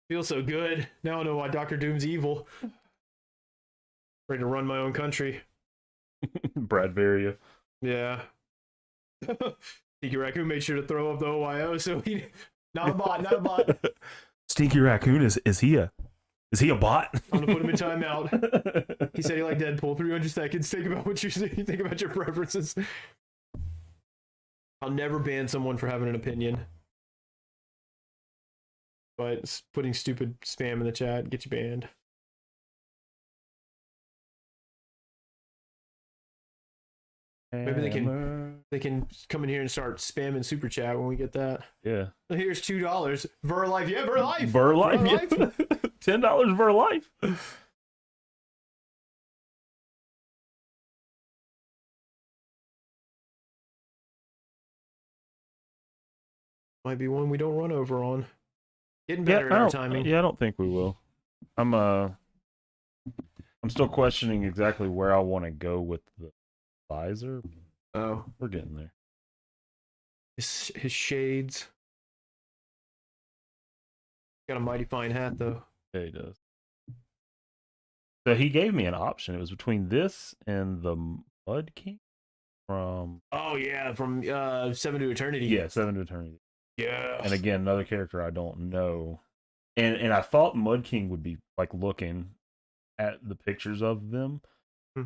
Speaker 1: Feels so good. Now I know why Dr. Doom's evil. Ready to run my own country.
Speaker 2: Brad Varia.
Speaker 1: Yeah. Stinky Raccoon made sure to throw up the OYO, so he not a bot, not a bot.
Speaker 2: Stinky Raccoon is he a bot?
Speaker 1: I'm gonna put him in timeout. He said he liked Deadpool. 300 seconds. Think about what you think about your preferences. I'll never ban someone for having an opinion. But putting stupid spam in the chat gets you banned. Maybe they can come in here and start spamming super chat when we get that.
Speaker 2: Yeah.
Speaker 1: Here's $2. Ver Life. Yeah, Ver Life.
Speaker 2: Ver Life.
Speaker 1: Ver
Speaker 2: Yeah.
Speaker 1: Life.
Speaker 2: $10 Ver Life.
Speaker 1: Might be one we don't run over on. Getting better at our timing.
Speaker 2: Yeah, I don't think we will. I'm still questioning exactly where I want to go with the visor.
Speaker 1: Oh,
Speaker 2: We're getting there.
Speaker 1: his shades. Got a mighty fine hat though.
Speaker 2: Yeah, he does. So he gave me an option. It was between this and the Mud King from.
Speaker 1: Oh yeah, from 7 to Eternity.
Speaker 2: Yeah, 7 to Eternity.
Speaker 1: Yeah.
Speaker 2: And again, another character I don't know. And I thought Mud King would be like looking at the pictures of them.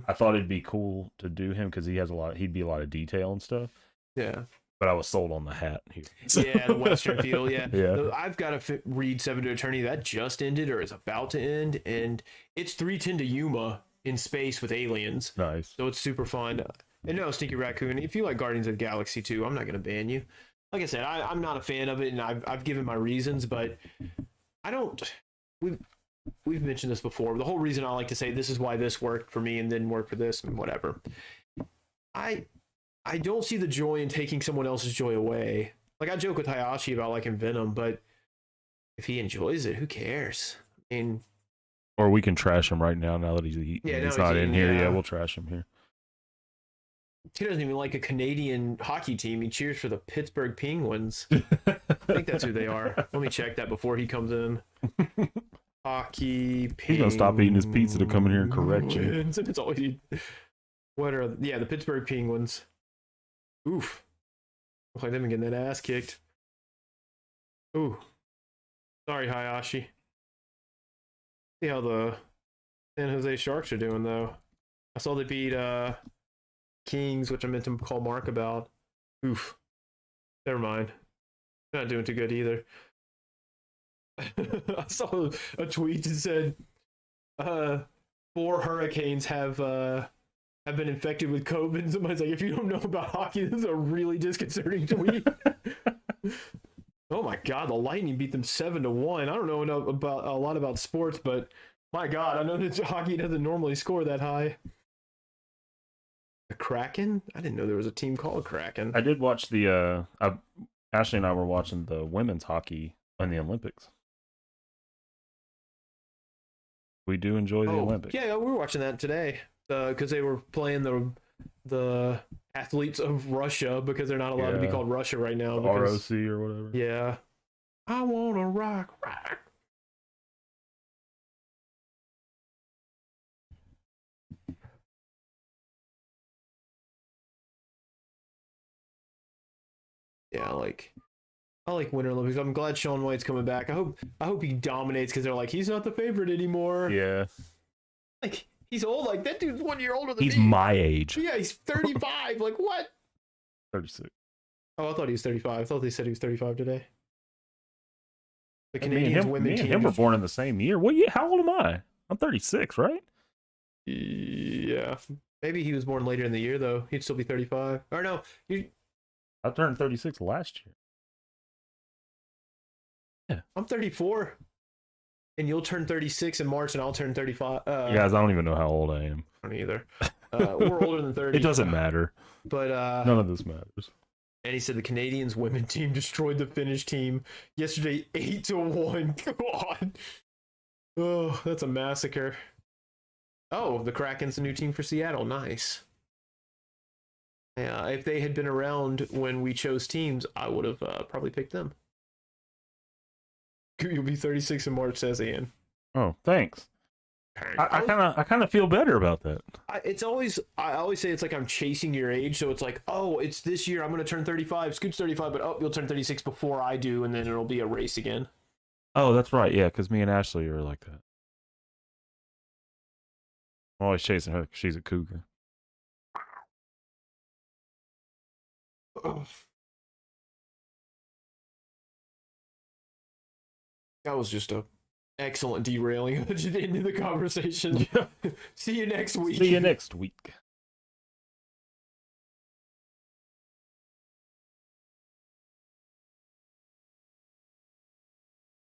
Speaker 2: I thought it'd be cool to do him because he'd be a lot of detail and stuff.
Speaker 1: Yeah.
Speaker 2: But I was sold on the hat here.
Speaker 1: Yeah, the Western feel. Yeah.
Speaker 2: Yeah.
Speaker 1: I've got to read 7 to Eternity. That just ended or is about to end. And it's 310 to Yuma in space with aliens.
Speaker 2: Nice.
Speaker 1: So it's super fun. And no, Stinky Raccoon, if you like Guardians of the Galaxy too, I'm not going to ban you. Like I said, I'm not a fan of it, and I've given my reasons, but I don't. We've mentioned this before. The whole reason I like to say this is why this worked for me and didn't work for this and whatever. I don't see the joy in taking someone else's joy away. Like I joke with Hayashi about liking Venom, but if he enjoys it, who cares? I mean,
Speaker 2: or we can trash him right now that he's not in here. Yeah, we'll trash him here.
Speaker 1: He doesn't even like a Canadian hockey team. He cheers for the Pittsburgh Penguins. I think that's who they are. Let me check that before he comes in. Hockey Penguins.
Speaker 2: He's gonna stop eating his pizza to come in here and correct you.
Speaker 1: It's always the Pittsburgh Penguins. Oof. Looks like they've been getting that ass kicked. Ooh. Sorry, Hayashi. See how the San Jose Sharks are doing though. I saw they beat Kings, which I meant to call Mark about. Oof. Never mind. They're not doing too good either. I saw a tweet that said 4 Hurricanes have been infected with COVID. And somebody's like, if you don't know about hockey, this is a really disconcerting tweet. Oh my God, the Lightning beat them 7-1. I don't know about a lot about sports, but my God, I know that hockey doesn't normally score that high. The Kraken? I didn't know there was a team called Kraken.
Speaker 2: I did watch the Ashley and I were watching the women's hockey in the Olympics. We do enjoy the Olympics.
Speaker 1: Yeah, we were watching that today because they were playing the athletes of Russia because they're not allowed to be called Russia right now.
Speaker 2: ROC or whatever.
Speaker 1: Yeah. I want to rock. Yeah, I like Winter Olympics. I'm glad Shaun White's coming back. I hope he dominates because they're like, he's not the favorite anymore.
Speaker 2: Yeah.
Speaker 1: Like, he's old. Like, that dude's 1 year older than me.
Speaker 2: He's my age.
Speaker 1: Yeah, he's 35. Like, what?
Speaker 2: 36.
Speaker 1: Oh, I thought he was 35. I thought they said he was 35 today. The
Speaker 2: Me and
Speaker 1: Canadians
Speaker 2: him,
Speaker 1: women
Speaker 2: me and
Speaker 1: team
Speaker 2: him were
Speaker 1: just-
Speaker 2: born in the same year. What year? How old am I? I'm 36, right?
Speaker 1: Yeah. Maybe he was born later in the year though. He'd still be 35. Or no,
Speaker 2: I turned 36 last year.
Speaker 1: I'm 34. And you'll turn 36 in March and I'll turn 35.
Speaker 2: You guys, I don't even know how old I am.
Speaker 1: I don't either. We're older than 30.
Speaker 2: It doesn't matter.
Speaker 1: But
Speaker 2: None of this matters.
Speaker 1: and he said the Canadians women team destroyed the Finnish team yesterday 8-1. God. Oh, that's a massacre. Oh, the Kraken's a new team for Seattle. Nice. Yeah, if they had been around when we chose teams, I would have probably picked them. You'll be 36 in March, says Ian.
Speaker 2: Oh, thanks. I kind of feel better about that.
Speaker 1: I always say it's like I'm chasing your age, so it's like, oh, it's this year I'm gonna turn 35. Scoot's 35, but oh, you'll turn 36 before I do, and then it'll be a race again.
Speaker 2: Oh, that's right. Yeah, because me and Ashley are like that. I'm always chasing her 'cause she's a cougar.
Speaker 1: That was just a excellent derailing into the conversation. See you next week.
Speaker 2: See you next week.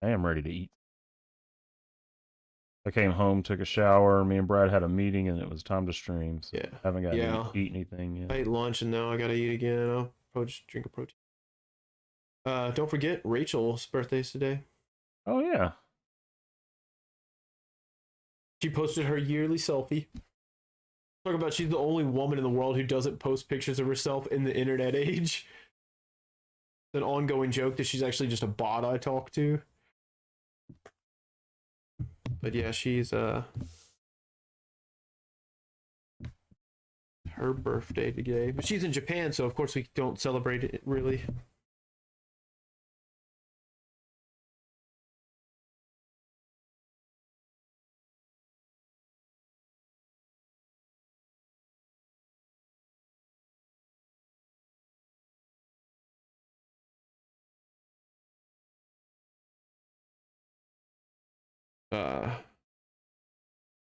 Speaker 2: I am ready to eat. I came home, took a shower. Me and Brad had a meeting, and it was time to stream. So
Speaker 1: Yeah.
Speaker 2: haven't got to eat anything yet.
Speaker 1: I ate lunch and now I gotta eat again. I'll probably just drink a protein. Don't forget Rachel's birthday's today.
Speaker 2: Oh yeah.
Speaker 1: She posted her yearly selfie. Talk about she's the only woman in the world who doesn't post pictures of herself in the internet age. It's an ongoing joke that she's actually just a bot I talk to. But yeah, she's her birthday today. But she's in Japan, so of course we don't celebrate it really.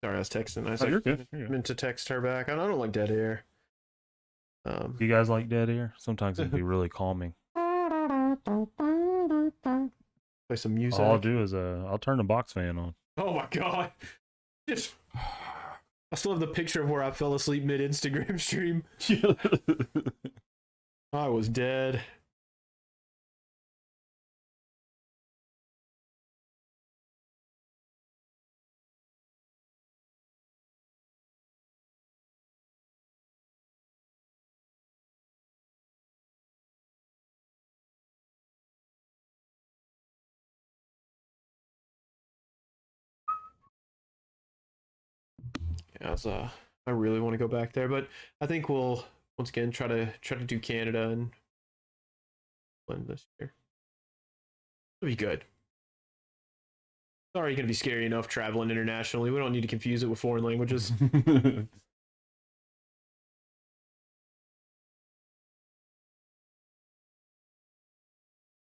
Speaker 1: Sorry, I was texting.
Speaker 2: You're good.
Speaker 1: I meant to text her back. I don't like dead air.
Speaker 2: You guys like dead air? Sometimes it'd be really calming.
Speaker 1: Play some music.
Speaker 2: All I'll do is I'll turn the box fan on.
Speaker 1: Oh my god! Just, I still have the picture of where I fell asleep mid Instagram stream. I was dead. Yeah, I really want to go back there, but I think we'll once again try to do Canada and win this year. It'll be good. It's already gonna be scary enough traveling internationally. We don't need to confuse it with foreign languages.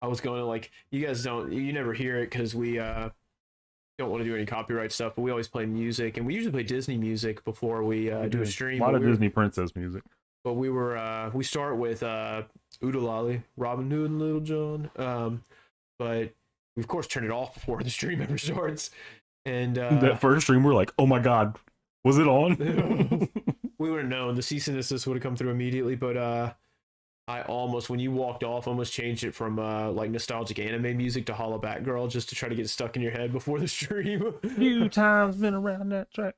Speaker 1: I was going to like, you guys you never hear it because we don't want to do any copyright stuff, but we always play music, and we usually play Disney music before we do a stream.
Speaker 2: A lot of Disney princess music.
Speaker 1: But we start with Oodalali, Robin Hood and Little John. But we of course turn it off before the stream ever starts. And
Speaker 2: that first stream, we're like, oh my god, was it on?
Speaker 1: We would have known. The cease and desist would have come through immediately, but I almost, when you walked off, almost changed it from like nostalgic anime music to Holla Back Girl just to try to get it stuck in your head before the stream.
Speaker 2: Few times been around that track.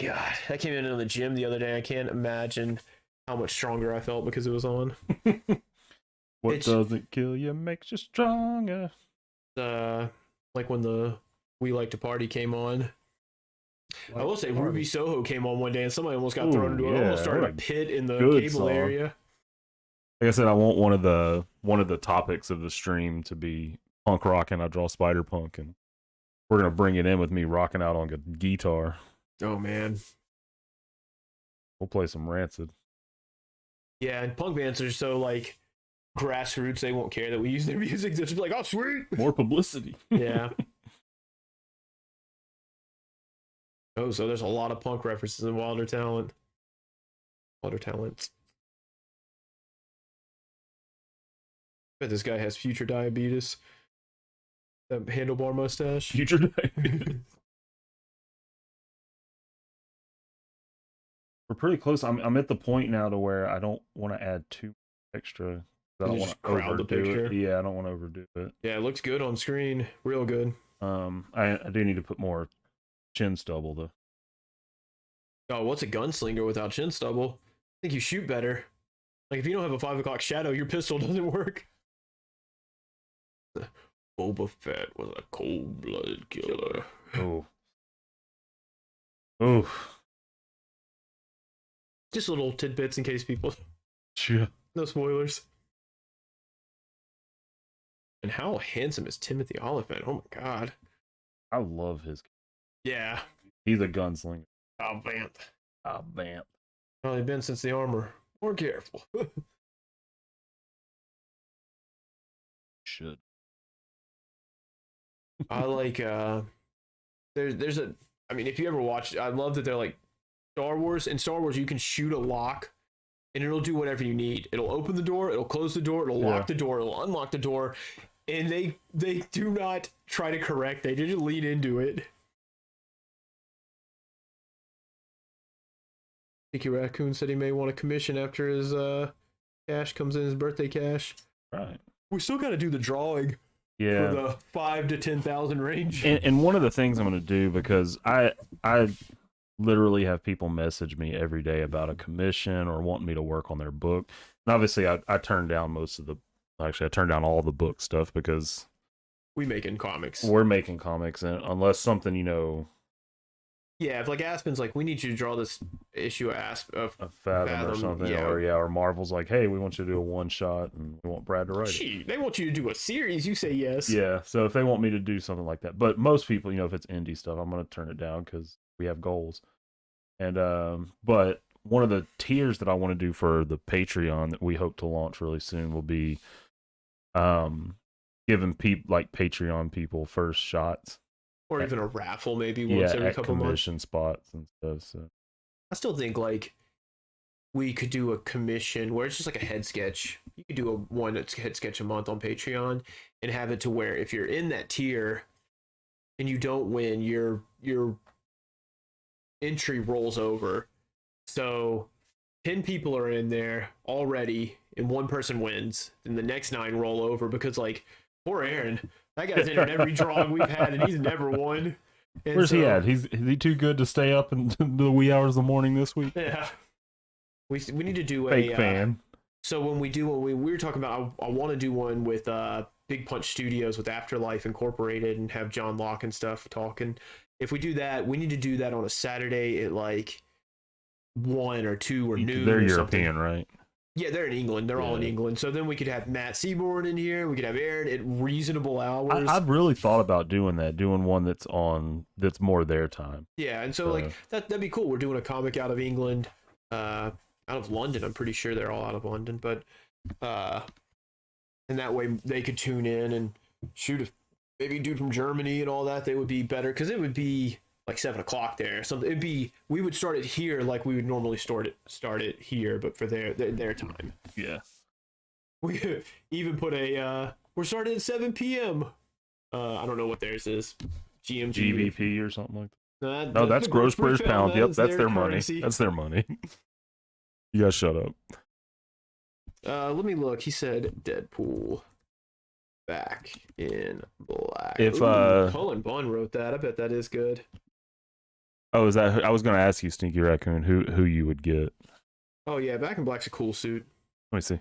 Speaker 1: God, I came in the gym the other day. I can't imagine how much stronger I felt because it was on.
Speaker 2: What doesn't kill you makes you stronger.
Speaker 1: Like when the We Like to Party came on. I will say Ruby Soho came on one day and somebody almost got thrown into almost started a pit in the cable
Speaker 2: song.
Speaker 1: area.
Speaker 2: Like I said, I want one of the topics of the stream to be punk rock, and I draw Spider Punk, and we're gonna bring it in with me rocking out on guitar.
Speaker 1: Oh man,
Speaker 2: We'll play some Rancid.
Speaker 1: Yeah, and punk bands are so like grassroots, they won't care that we use their music. They'll just be like, oh, sweet.
Speaker 2: More publicity.
Speaker 1: Yeah. Oh, so there's a lot of punk references in Wilder Talent. Wilder Talents. Bet this guy has future diabetes. That handlebar mustache.
Speaker 2: Future diabetes. We're pretty close. I'm at the point now to where I don't want to add too extra. I don't want to
Speaker 1: crowd the
Speaker 2: overdo
Speaker 1: picture.
Speaker 2: it. Yeah, I don't want to overdo it.
Speaker 1: Yeah, it looks good on screen. Real good.
Speaker 2: I do need to put more chin stubble though.
Speaker 1: Oh, what's a gunslinger without chin stubble? I think you shoot better. Like, if you don't have a 5 o'clock shadow, your pistol doesn't work. Boba Fett was a cold-blooded killer.
Speaker 2: Oh. Oh.
Speaker 1: Just little tidbits in case people...
Speaker 2: Yeah.
Speaker 1: No spoilers. And how handsome is Timothy Oliphant? Oh my god.
Speaker 2: I love his.
Speaker 1: Yeah.
Speaker 2: He's a gunslinger.
Speaker 1: Oh, man.
Speaker 2: Ah, man.
Speaker 1: Probably been since the armor. More careful.
Speaker 2: Should.
Speaker 1: I like, there's a, I mean, if you ever watched, I love that they're like, Star Wars, in Star Wars, you can shoot a lock and it'll do whatever you need. It'll open the door, it'll close the door, it'll lock the door, it'll unlock the door, and they do not try to correct, they just lean into it. Sticky Raccoon said he may want a commission after his cash comes in, his birthday cash.
Speaker 2: Right.
Speaker 1: We still got to do the drawing.
Speaker 2: Yeah.
Speaker 1: For the 5 to 10,000 range.
Speaker 2: And one of the things I'm going to do, because I literally have people message me every day about a commission or wanting me to work on their book. And obviously I turned down I turned down all the book stuff because
Speaker 1: we're making comics.
Speaker 2: And unless something,
Speaker 1: yeah, if like Aspen's like, we need you to draw this issue of
Speaker 2: Fathom or something,
Speaker 1: yeah.
Speaker 2: or Marvel's like, hey, we want you to do a one shot and we want Brad to write it.
Speaker 1: They want you to do a series, you say yes.
Speaker 2: Yeah, so if they want me to do something like that, but most people, if it's indie stuff, I'm going to turn it down because we have goals. And but one of the tiers that I want to do for the Patreon that we hope to launch really soon will be giving people like Patreon people first shots.
Speaker 1: Or even a raffle maybe once every couple months.
Speaker 2: Commission spots and stuff. So
Speaker 1: I still think like we could do a commission where it's just like a head sketch. You could do one that's head sketch a month on Patreon and have it to where if you're in that tier and you don't win, your entry rolls over. So 10 people are in there already and one person wins. Then the next 9 roll over because like poor Aaron. That guy's entered every drawing we've had, and he's never won. And
Speaker 2: where's he at? Is he too good to stay up into the wee hours of the morning this week?
Speaker 1: Yeah. We need to do
Speaker 2: Fake fan.
Speaker 1: So when we were talking about, I want to do one with Big Punch Studios with Afterlife Incorporated and have John Locke and stuff talking. If we do that, we need to do that on a Saturday at like 1 or 2 or noon.
Speaker 2: They're
Speaker 1: or
Speaker 2: European,
Speaker 1: something.
Speaker 2: right?
Speaker 1: Yeah, they're in England. They're all in England. So then we could have Matt Seaborn in here. We could have Aaron at reasonable hours.
Speaker 2: I've really thought about doing one that's more their time.
Speaker 1: Yeah, and so like that'd be cool. We're doing a comic out of England, out of London. I'm pretty sure they're all out of London, but and that way they could tune in and shoot if maybe a dude from Germany and all that. They would be better because it would be like 7 o'clock there. So we would start it here like we would normally start it here, but for their time.
Speaker 2: Yeah.
Speaker 1: We even put we're starting at 7 p.m. I don't know what theirs is.
Speaker 2: GBP or something like
Speaker 1: that.
Speaker 2: No, that's gross per pound. Yep, that's their money.
Speaker 1: Currency.
Speaker 2: That's their money. You guys shut up.
Speaker 1: Let me look. He said Deadpool back in black.
Speaker 2: If
Speaker 1: Cullen Bunn wrote that, I bet that is good.
Speaker 2: Oh, is that? I was going to ask you, Stinky Raccoon, who you would get.
Speaker 1: Oh yeah, Back in Black's a cool suit.
Speaker 2: Let me see.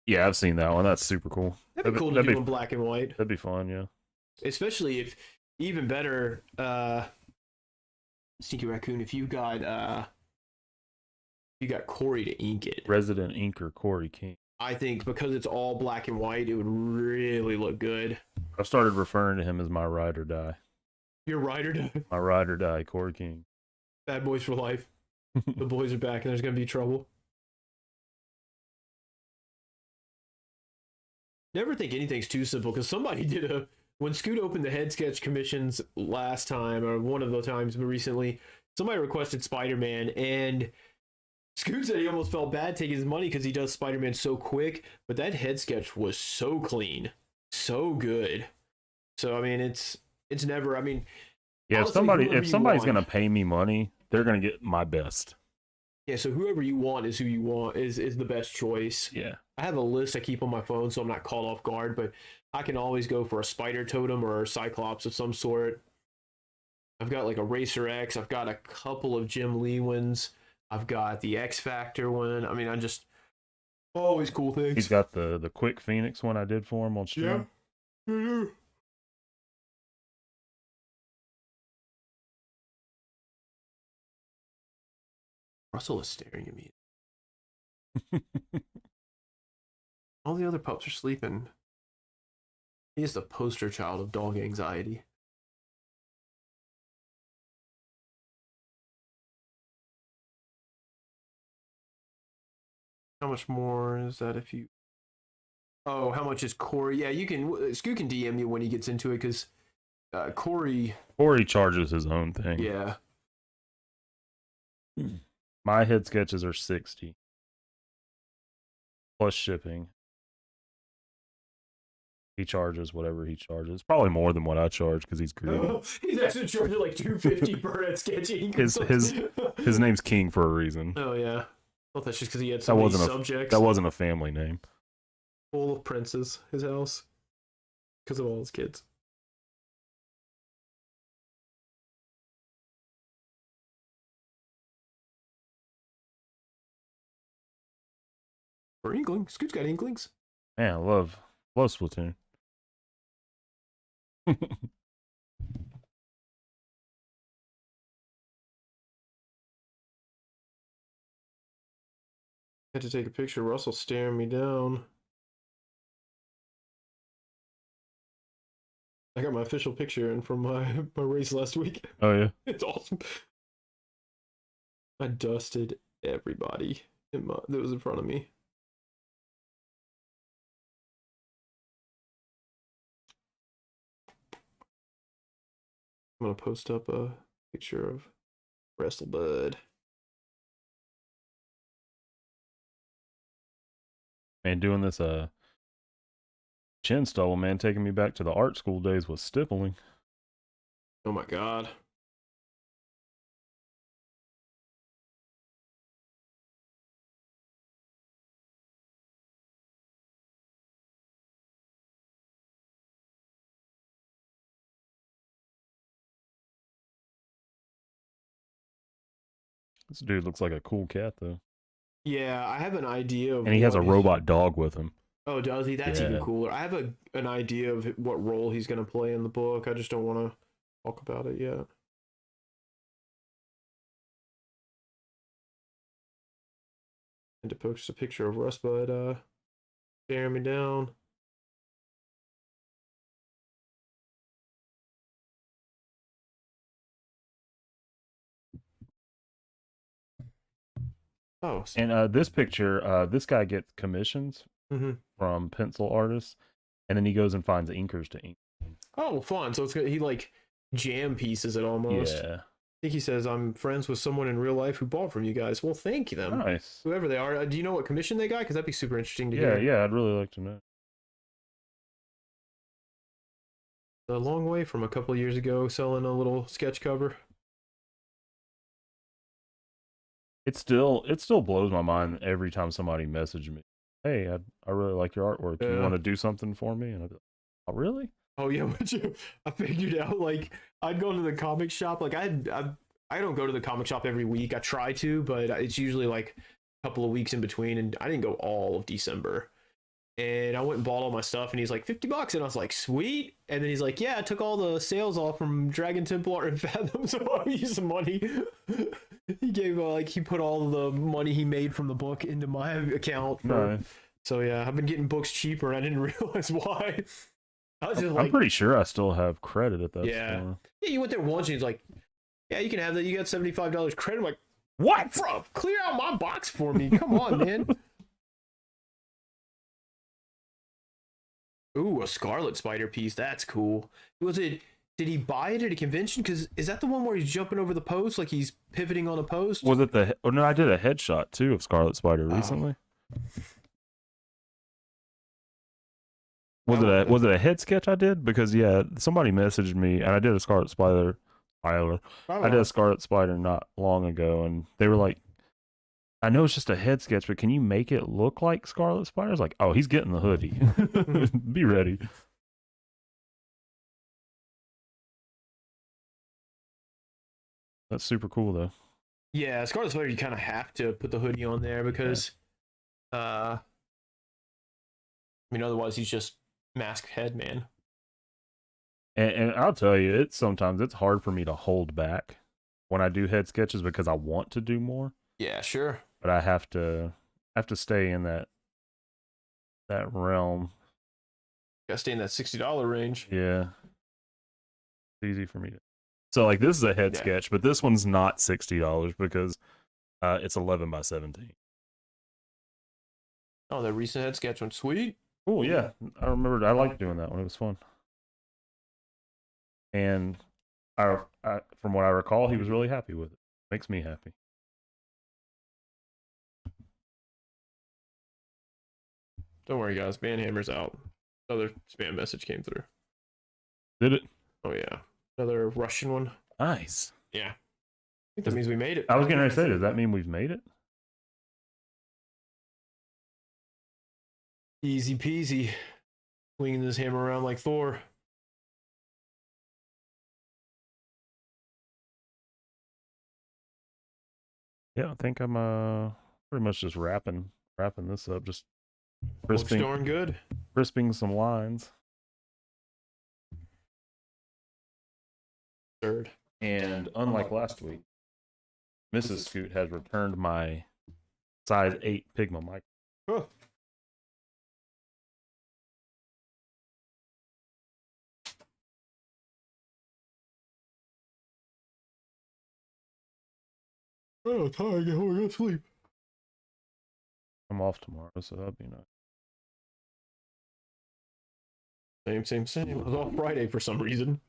Speaker 2: Yeah, I've seen that one. That's super cool.
Speaker 1: That'd be cool to do in black and white.
Speaker 2: That'd be fun, yeah.
Speaker 1: Especially if, even better, Stinky Raccoon, if you got Corey to ink it.
Speaker 2: Resident inker Corey King.
Speaker 1: I think because it's all black and white, it would really look good.
Speaker 2: I've started referring to him as my ride or die.
Speaker 1: Your ride or die?
Speaker 2: My ride or die, Corey King.
Speaker 1: Bad Boys for Life. The boys are back and there's gonna be trouble. Never think anything's too simple because somebody did a when Scoot opened the head sketch commissions last time or one of the times recently, somebody requested Spider-Man and Scoot said he almost felt bad taking his money because he does Spider-Man so quick, but that head sketch was so clean, so good. So I mean, it's never. I mean,
Speaker 2: Yeah,
Speaker 1: honestly,
Speaker 2: if somebody's gonna pay me money, they're gonna get my best.
Speaker 1: Yeah, so whoever you want is who you want is the best choice.
Speaker 2: Yeah.
Speaker 1: I have a list I keep on my phone so I'm not caught off guard, but I can always go for a spider totem or a cyclops of some sort. I've got like a Racer X. I've got a couple of Jim Lee ones. I've got the X Factor one. I mean, I just always cool things.
Speaker 2: He's got the Quick Phoenix one I did for him on stream.
Speaker 1: Yeah. Mm-hmm. Russell is staring at me. All the other pups are sleeping. He is the poster child of dog anxiety. How much more is that if you... Oh, how much is Corey? Yeah, you can... Scoot can DM you when he gets into it, because Corey
Speaker 2: charges his own thing.
Speaker 1: Yeah.
Speaker 2: My head sketches are 60. Plus shipping. He charges whatever he charges. Probably more than what I charge because he's greedy.
Speaker 1: Oh, he's actually charging like $250 per head sketching.
Speaker 2: His name's King for a reason.
Speaker 1: Oh yeah. I thought that's just because he had so many subjects.
Speaker 2: That wasn't a family name.
Speaker 1: Full of princes, his house. Because of all his kids. Or Inkling. Scoot's got Inklings.
Speaker 2: Man, I love Splatoon.
Speaker 1: Had to take a picture of Russell staring me down. I got my official picture in from my race last week.
Speaker 2: Oh yeah.
Speaker 1: It's awesome. I dusted everybody that was in front of me. I'm gonna post up a picture of WrestleBud.
Speaker 2: Man, doing this chin stubble, man, taking me back to the art school days with stippling.
Speaker 1: Oh my god.
Speaker 2: This dude looks like a cool cat, though.
Speaker 1: Yeah, I have an idea of.
Speaker 2: And he has a robot dog with him.
Speaker 1: Oh, does he? That's even cooler. I have an idea of what role he's going to play in the book. I just don't want to talk about it yet. And to post a picture of Russ, but staring me down. Oh,
Speaker 2: and this picture, this guy gets commissions from pencil artists, and then he goes and finds inkers to ink.
Speaker 1: Oh, fun! So he like jam pieces it almost.
Speaker 2: Yeah.
Speaker 1: I think he says, "I'm friends with someone in real life who bought from you guys." Well, thank them.
Speaker 2: Nice.
Speaker 1: Whoever they are. Do you know what commission they got? Because that'd be super interesting to hear.
Speaker 2: Yeah, I'd really like to know.
Speaker 1: A long way from a couple of years ago selling a little sketch cover.
Speaker 2: It still blows my mind every time somebody messages me, "Hey, I really like your artwork. You want to do something for me?" And I'd be like, "Oh, really?"
Speaker 1: Oh yeah, I figured out like I'd go to the comic shop. Like I don't go to the comic shop every week. I try to, but it's usually like a couple of weeks in between, and I didn't go all of December. And I went and bought all my stuff, and he's like $50, and I was like, sweet. And then he's like, yeah, I took all the sales off from Dragon Templar and Fathom, so I'll use some money. He gave he put all the money he made from the book into my account. So yeah, I've been getting books cheaper, and I didn't realize why. I was just
Speaker 2: I'm pretty sure I still have credit at that store.
Speaker 1: Yeah, you went there once, and he's like, yeah, you can have that. You got $75 credit. I'm like,
Speaker 2: What?
Speaker 1: Bro, clear out my box for me. Come on, man. Ooh, a Scarlet Spider piece. That's cool. Was it? Did he buy it at a convention? Because is that the one where he's jumping over the post, like he's pivoting on a post?
Speaker 2: Was it the? Oh no, I did a headshot too of Scarlet Spider recently. Was it a head sketch I did? Because yeah, somebody messaged me and I did a Scarlet Spider. I did a Scarlet Spider not long ago, and they were like, "I know it's just a head sketch, but can you make it look like Scarlet Spider?" I was like, "Oh, he's getting the hoodie. Be ready." That's super cool though.
Speaker 1: Yeah, Scarlet Spider, you kind of have to put the hoodie on there because, I mean, otherwise he's just masked head man.
Speaker 2: And I'll tell you, sometimes it's hard for me to hold back when I do head sketches because I want to do more.
Speaker 1: Yeah, sure.
Speaker 2: But I have to stay in that realm.
Speaker 1: Gotta stay in that $60 range.
Speaker 2: Yeah, it's easy for me to. So like this is a head sketch, but this one's not $60 because it's 11 by 17.
Speaker 1: Oh, that recent head sketch one, sweet.
Speaker 2: Oh yeah, I remembered. I liked doing that one. It was fun. And I, from what I recall, he was really happy with it. Makes me happy.
Speaker 1: Don't worry, guys. Banhammer's out. Another spam message came through.
Speaker 2: Did it?
Speaker 1: Oh yeah, another Russian one.
Speaker 2: Nice.
Speaker 1: Yeah, I think that means we made it.
Speaker 2: I was getting ready to say, does that mean we've made it?
Speaker 1: Easy peasy. Swinging this hammer around like Thor.
Speaker 2: Yeah, I think I'm pretty much just wrapping this up, just
Speaker 1: Looks darn good.
Speaker 2: crisping some lines.
Speaker 1: Third.
Speaker 2: And unlike last week, Mrs. Scoot has returned my size 8 Pigma mic.
Speaker 1: Huh. Oh, tired. Get home. Go to sleep.
Speaker 2: I'm off tomorrow, so that'd be nice.
Speaker 1: Same. I was off Friday for some reason.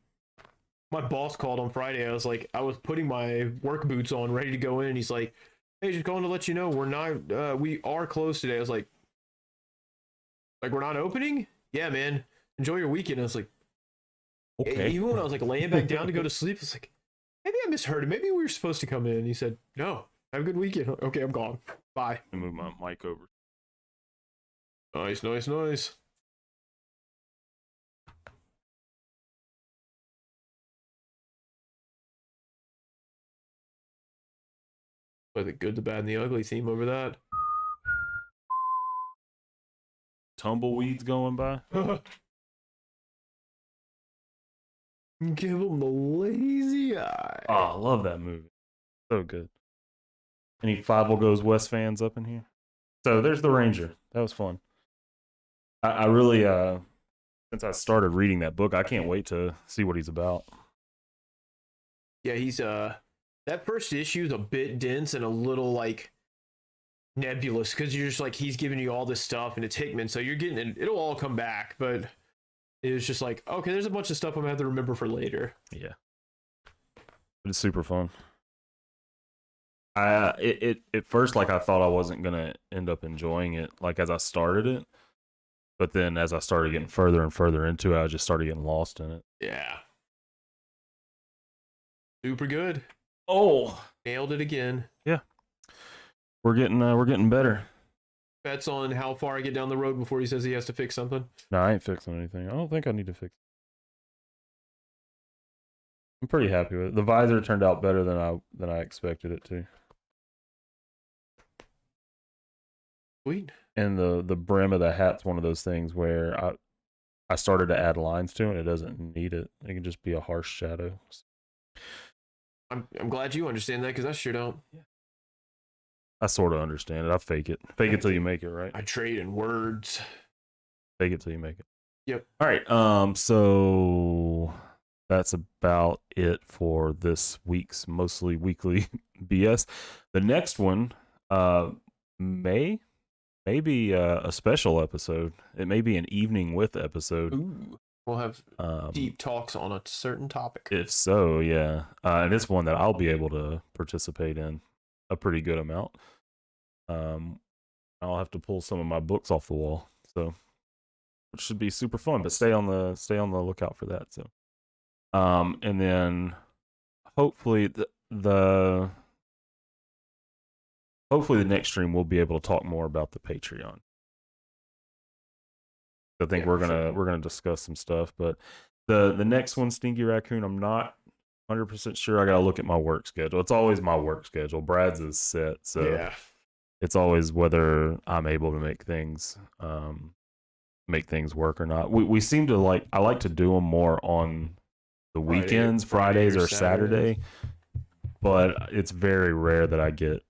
Speaker 1: My boss called on Friday. I was putting my work boots on, ready to go in. And he's like, "Hey, just calling to let you know we are closed today." I was like, we're not opening? Yeah, man. Enjoy your weekend. I was like, okay. Even when I was like laying back down to go to sleep, it's like, maybe I misheard it. Maybe we were supposed to come in. And he said, "No, have a good weekend." Okay, I'm gone. Bye.
Speaker 2: I move my mic over.
Speaker 1: Nice. Play the good, the bad, and the ugly theme over that.
Speaker 2: Tumbleweeds going by.
Speaker 1: Give him the lazy eye.
Speaker 2: Oh, I love that movie. So good. Any Five Will Goes West fans up in here? So there's the Ranger. That was fun. I really, since I started reading that book, I can't wait to see what he's about.
Speaker 1: Yeah, he's that first issue is a bit dense and a little like nebulous because you're just like he's giving you all this stuff and it's Hickman, so you're getting it. It'll all come back, but it was just like, okay, there's a bunch of stuff I'm gonna have to remember for later.
Speaker 2: Yeah, but it's super fun. At first, like I thought I wasn't gonna end up enjoying it, like as I started it, but then as I started getting further and further into it, I just started getting lost in it.
Speaker 1: Yeah, super good.
Speaker 2: Oh,
Speaker 1: nailed it again.
Speaker 2: Yeah, we're getting better.
Speaker 1: Bets on how far I get down the road before he says he has to fix something.
Speaker 2: No, I ain't fixing anything. I don't think I need to fix it. I'm pretty happy with it. The visor turned out better than I expected it to.
Speaker 1: Sweet.
Speaker 2: And the brim of the hat's one of those things where I started to add lines to it. It doesn't need it. It can just be a harsh shadow.
Speaker 1: I'm glad you understand that because I sure don't.
Speaker 2: Yeah. I sort of understand it. I fake it. Fake it till you make it, right?
Speaker 1: I trade in words.
Speaker 2: Fake it till you make it.
Speaker 1: Yep.
Speaker 2: All right. So that's about it for this week's mostly weekly BS. The next one may be a special episode. It may be an evening with episode.
Speaker 1: Ooh, we'll have deep talks on a certain topic.
Speaker 2: If so, yeah. And it's one that I'll be able to participate in a pretty good amount. I'll have to pull some of my books off the wall, so which should be super fun. But stay on the lookout for that. So, and then hopefully the next stream we'll be able to talk more about the Patreon. I think we're gonna discuss some stuff, but the next one, Stinky Raccoon, I'm not 100% sure. I gotta look at my work schedule. It's always my work schedule. Brad's is set, so
Speaker 1: Yeah.
Speaker 2: it's always whether I'm able to make things work or not. We seem to I like to do them more on the weekends, Fridays or Saturday, but it's very rare that I get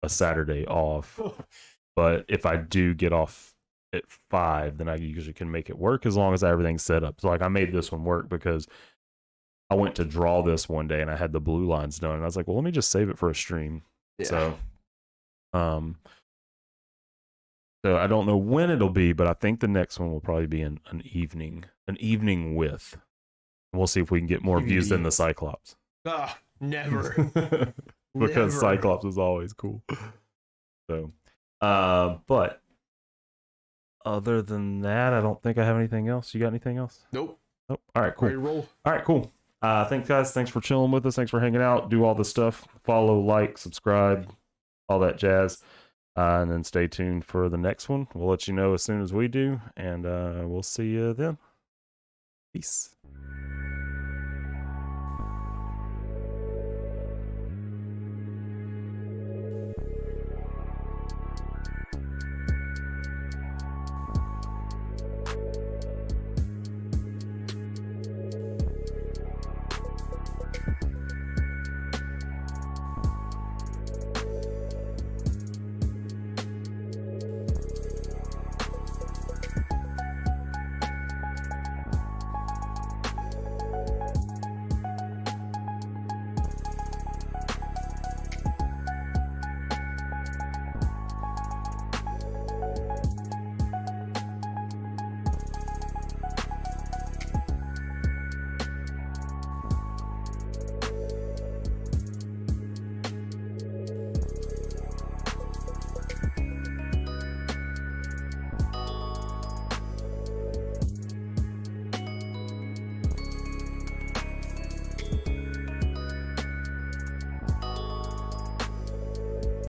Speaker 2: a Saturday off. But if I do get off at 5, then I usually can make it work as long as everything's set up. So I made this one work because I went to draw this one day and I had the blue lines done, and I was like, well, let me just save it for a stream. Yeah. So I don't know when it'll be, but I think the next one will probably be an evening with. And we'll see if we can get more views than the Cyclops.
Speaker 1: Never.
Speaker 2: Because never. Cyclops is always cool. So, but other than that, I don't think I have anything else. You got anything else?
Speaker 1: Nope.
Speaker 2: All right, cool.
Speaker 1: Ready to roll.
Speaker 2: All right, cool. Thanks, guys. Thanks for chilling with us. Thanks for hanging out. Do all this stuff. Follow, like, subscribe, all that jazz. And then stay tuned for the next one. We'll let you know as soon as we do. And we'll see you then. Peace.